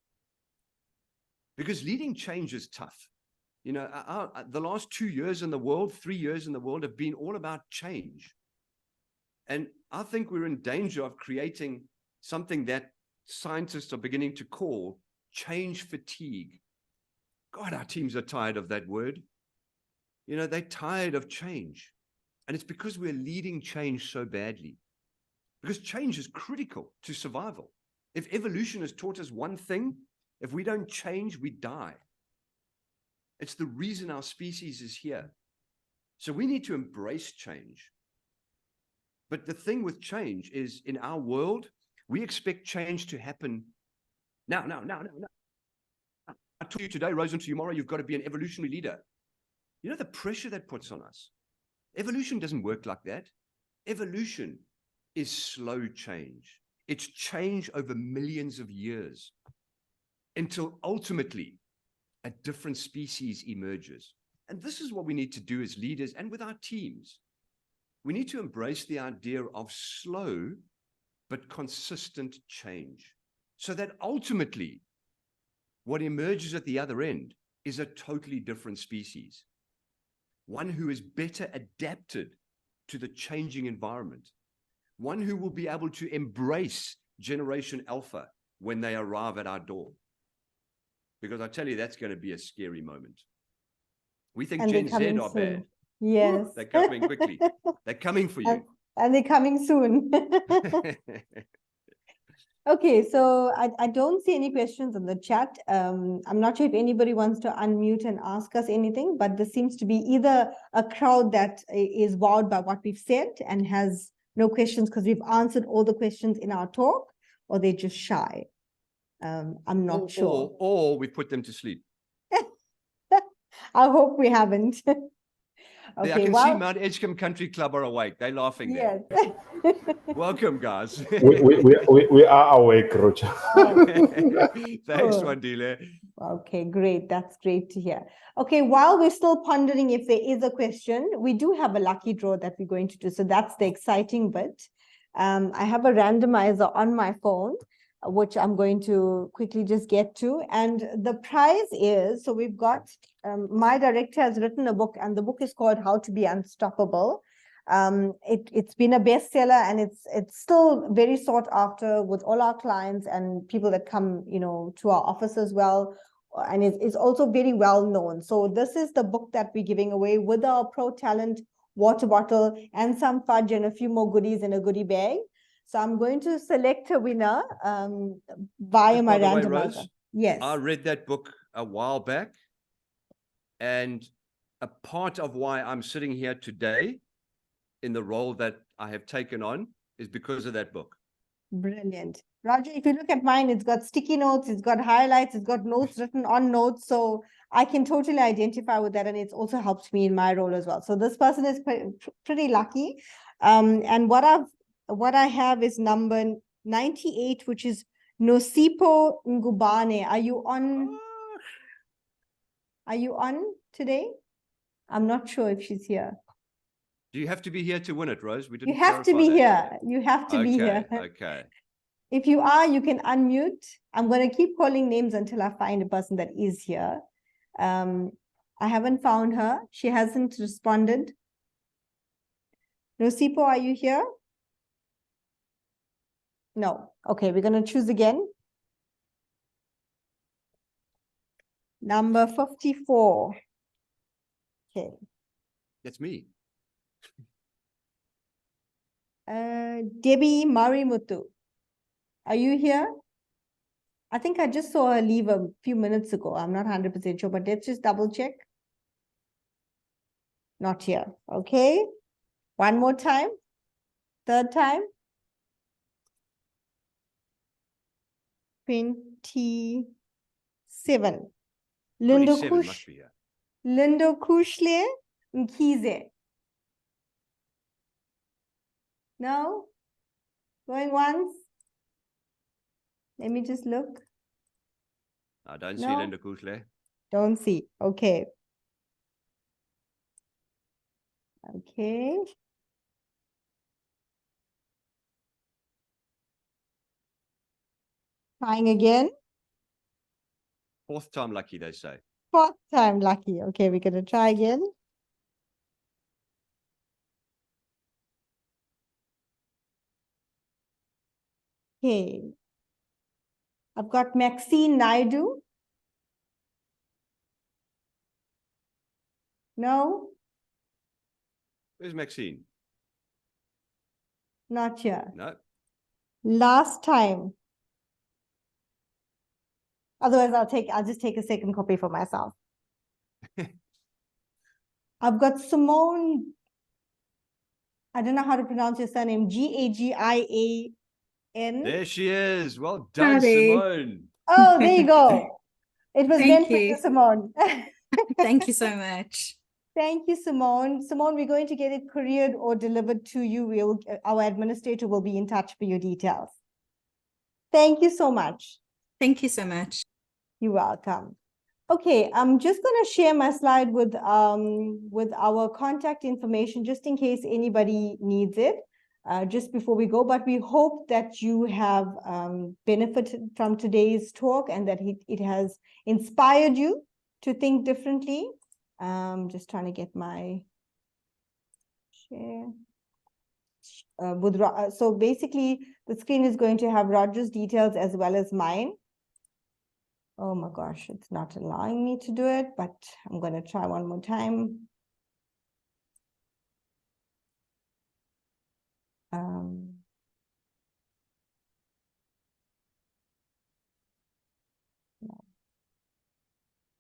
S2: Because leading change is tough. You know, the last 2 years in the world, 3 years in the world have been all about change. And I think we're in danger of creating something that scientists are beginning to call change fatigue. God, our teams are tired of that word. You know, they're tired of change. And it's because we're leading change so badly. Because change is critical to survival. If evolution has taught us one thing, if we don't change, we die. It's the reason our species is here. So we need to embrace change. But the thing with change is, in our world, we expect change to happen now. I told you today, Rose, and tomorrow you've got to be an evolutionary leader. You know the pressure that puts on us? Evolution doesn't work like that. Evolution is slow change. It's change over millions of years until ultimately a different species emerges. And this is what we need to do as leaders and with our teams. We need to embrace the idea of slow but consistent change, so that ultimately what emerges at the other end is a totally different species, one who is better adapted to the changing environment, one who will be able to embrace Generation Alpha when they arrive at our door. Because I tell you, that's going to be a scary moment. We think Gen Z are bad.
S1: Yes.
S2: Woo, they're coming quickly. They're coming for you.
S1: And they're coming soon. Okay, so I don't see any questions in the chat. I'm not sure if anybody wants to unmute and ask us anything, but there seems to be either a crowd that is wowed by what we've said and has no questions because we've answered all the questions in our talk, or they're just shy. I'm not sure.
S2: Or we put them to sleep.
S1: I hope we haven't.
S2: Okay, I can see Mount Edgecombe Country Club are awake. They're laughing there.
S1: Yes.
S2: Welcome, guys.
S3: we are awake, Rocha.
S2: Thanks, Wandile.
S1: Okay, great. That's great to hear. Okay, while we're still pondering if there is a question, we do have a lucky draw that we're going to do. So that's the exciting bit. I have a randomizer on my phone, which I'm going to quickly just get to. And the prize is, so we've got, my director has written a book, and the book is called How to Be Unstoppable. It's been a bestseller, and it's still very sought after with all our clients and people that come, to our office as well. And it's also very well known. So this is the book that we're giving away with our Pro Talent water bottle and some fudge and a few more goodies in a goodie bag. So I'm going to select a winner via my randomizer.
S2: Rose,
S1: yes,
S2: I read that book a while back, and a part of why I'm sitting here today in the role that I have taken on is because of that book.
S1: Brilliant. Roger, if you look at mine, it's got sticky notes, it's got highlights, it's got notes written on notes. So I can totally identify with that. And it's also helped me in my role as well. So this person is pretty lucky. And what I have is number 98, which is Nosipo Ngubane. Are you on today? I'm not sure if she's here.
S2: Do you have to be here to win it, Rose? We didn't.
S1: You have to be here. You have to be here.
S2: Okay.
S1: If you are, you can unmute. I'm going to keep calling names until I find a person that is here. I haven't found her. She hasn't responded. Nosipo, are you here? No. Okay, we're going to choose again. Number 54. Okay.
S2: That's me.
S1: Debbie Marimutu. Are you here? I think I just saw her leave a few minutes ago. I'm not 100% sure, but let's just double check. Not here. Okay. One more time. Third time. 27. Lindo
S2: 27 must be here.
S1: Lindo Kushle Nkize. No? Going once? Let me just look.
S2: I don't see
S1: No.
S2: Linda Kushle.
S1: Don't see. Okay. Okay. Trying again.
S2: Fourth time lucky, they say.
S1: Fourth time lucky. Okay, we're going to try again. Okay. I've got Maxine Naidu. No,
S2: Where's Maxine?
S1: not here.
S2: No.
S1: Last time. Otherwise, I'll just take a second copy for myself. I've got Simone. I don't know how to pronounce your surname. Gagian.
S2: There she is. Well done,
S4: Howdy.
S2: Simone.
S1: Oh, there you go. It was
S4: Thank
S1: meant for you,
S4: you.
S1: Simone.
S4: Thank you so much.
S1: Thank you, Simone. Simone, we're going to get it couriered or delivered to you. Our administrator will be in touch for your details. Thank you so much.
S4: Thank you so much.
S1: You're welcome. Okay, I'm just going to share my slide with our contact information, just in case anybody needs it, just before we go. But we hope that you have benefited from today's talk and that it has inspired you to think differently. Just trying to get my share. So basically, the screen is going to have Roger's details as well as mine. Oh my gosh, it's not allowing me to do it, but I'm going to try one more time.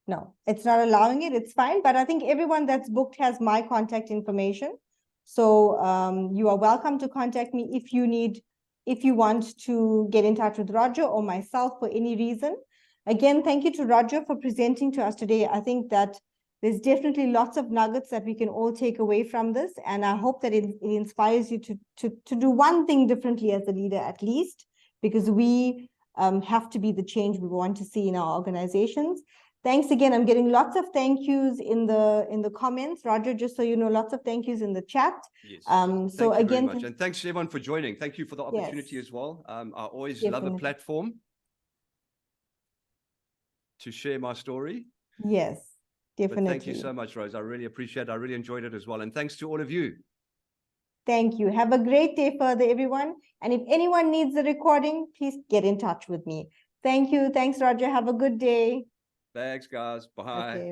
S1: No, it's not allowing it. It's fine. But I think everyone that's booked has my contact information. So you are welcome to contact me if you want to get in touch with Roger or myself for any reason. Again, thank you to Roger for presenting to us today. I think that there's definitely lots of nuggets that we can all take away from this. And I hope that it inspires you to do one thing differently as a leader, at least, because we have to be the change we want to see in our organizations. Thanks again. I'm getting lots of thank yous in the comments. Roger, just so you know, lots of thank yous in the chat.
S2: Yes.
S1: So
S2: Thank you
S1: again,
S2: very much. And thanks to everyone for joining. Thank you for the opportunity as well. I always love a
S1: Definitely.
S2: platform to share my story.
S1: Yes, definitely.
S2: But thank you so much, Rose. I really appreciate it. I really enjoyed it as well. And thanks to all of you.
S1: Thank you. Have a great day further, everyone. And if anyone needs the recording, please get in touch with me. Thank you. Thanks, Roger. Have a good day.
S2: Thanks, guys. Bye.
S1: Okay.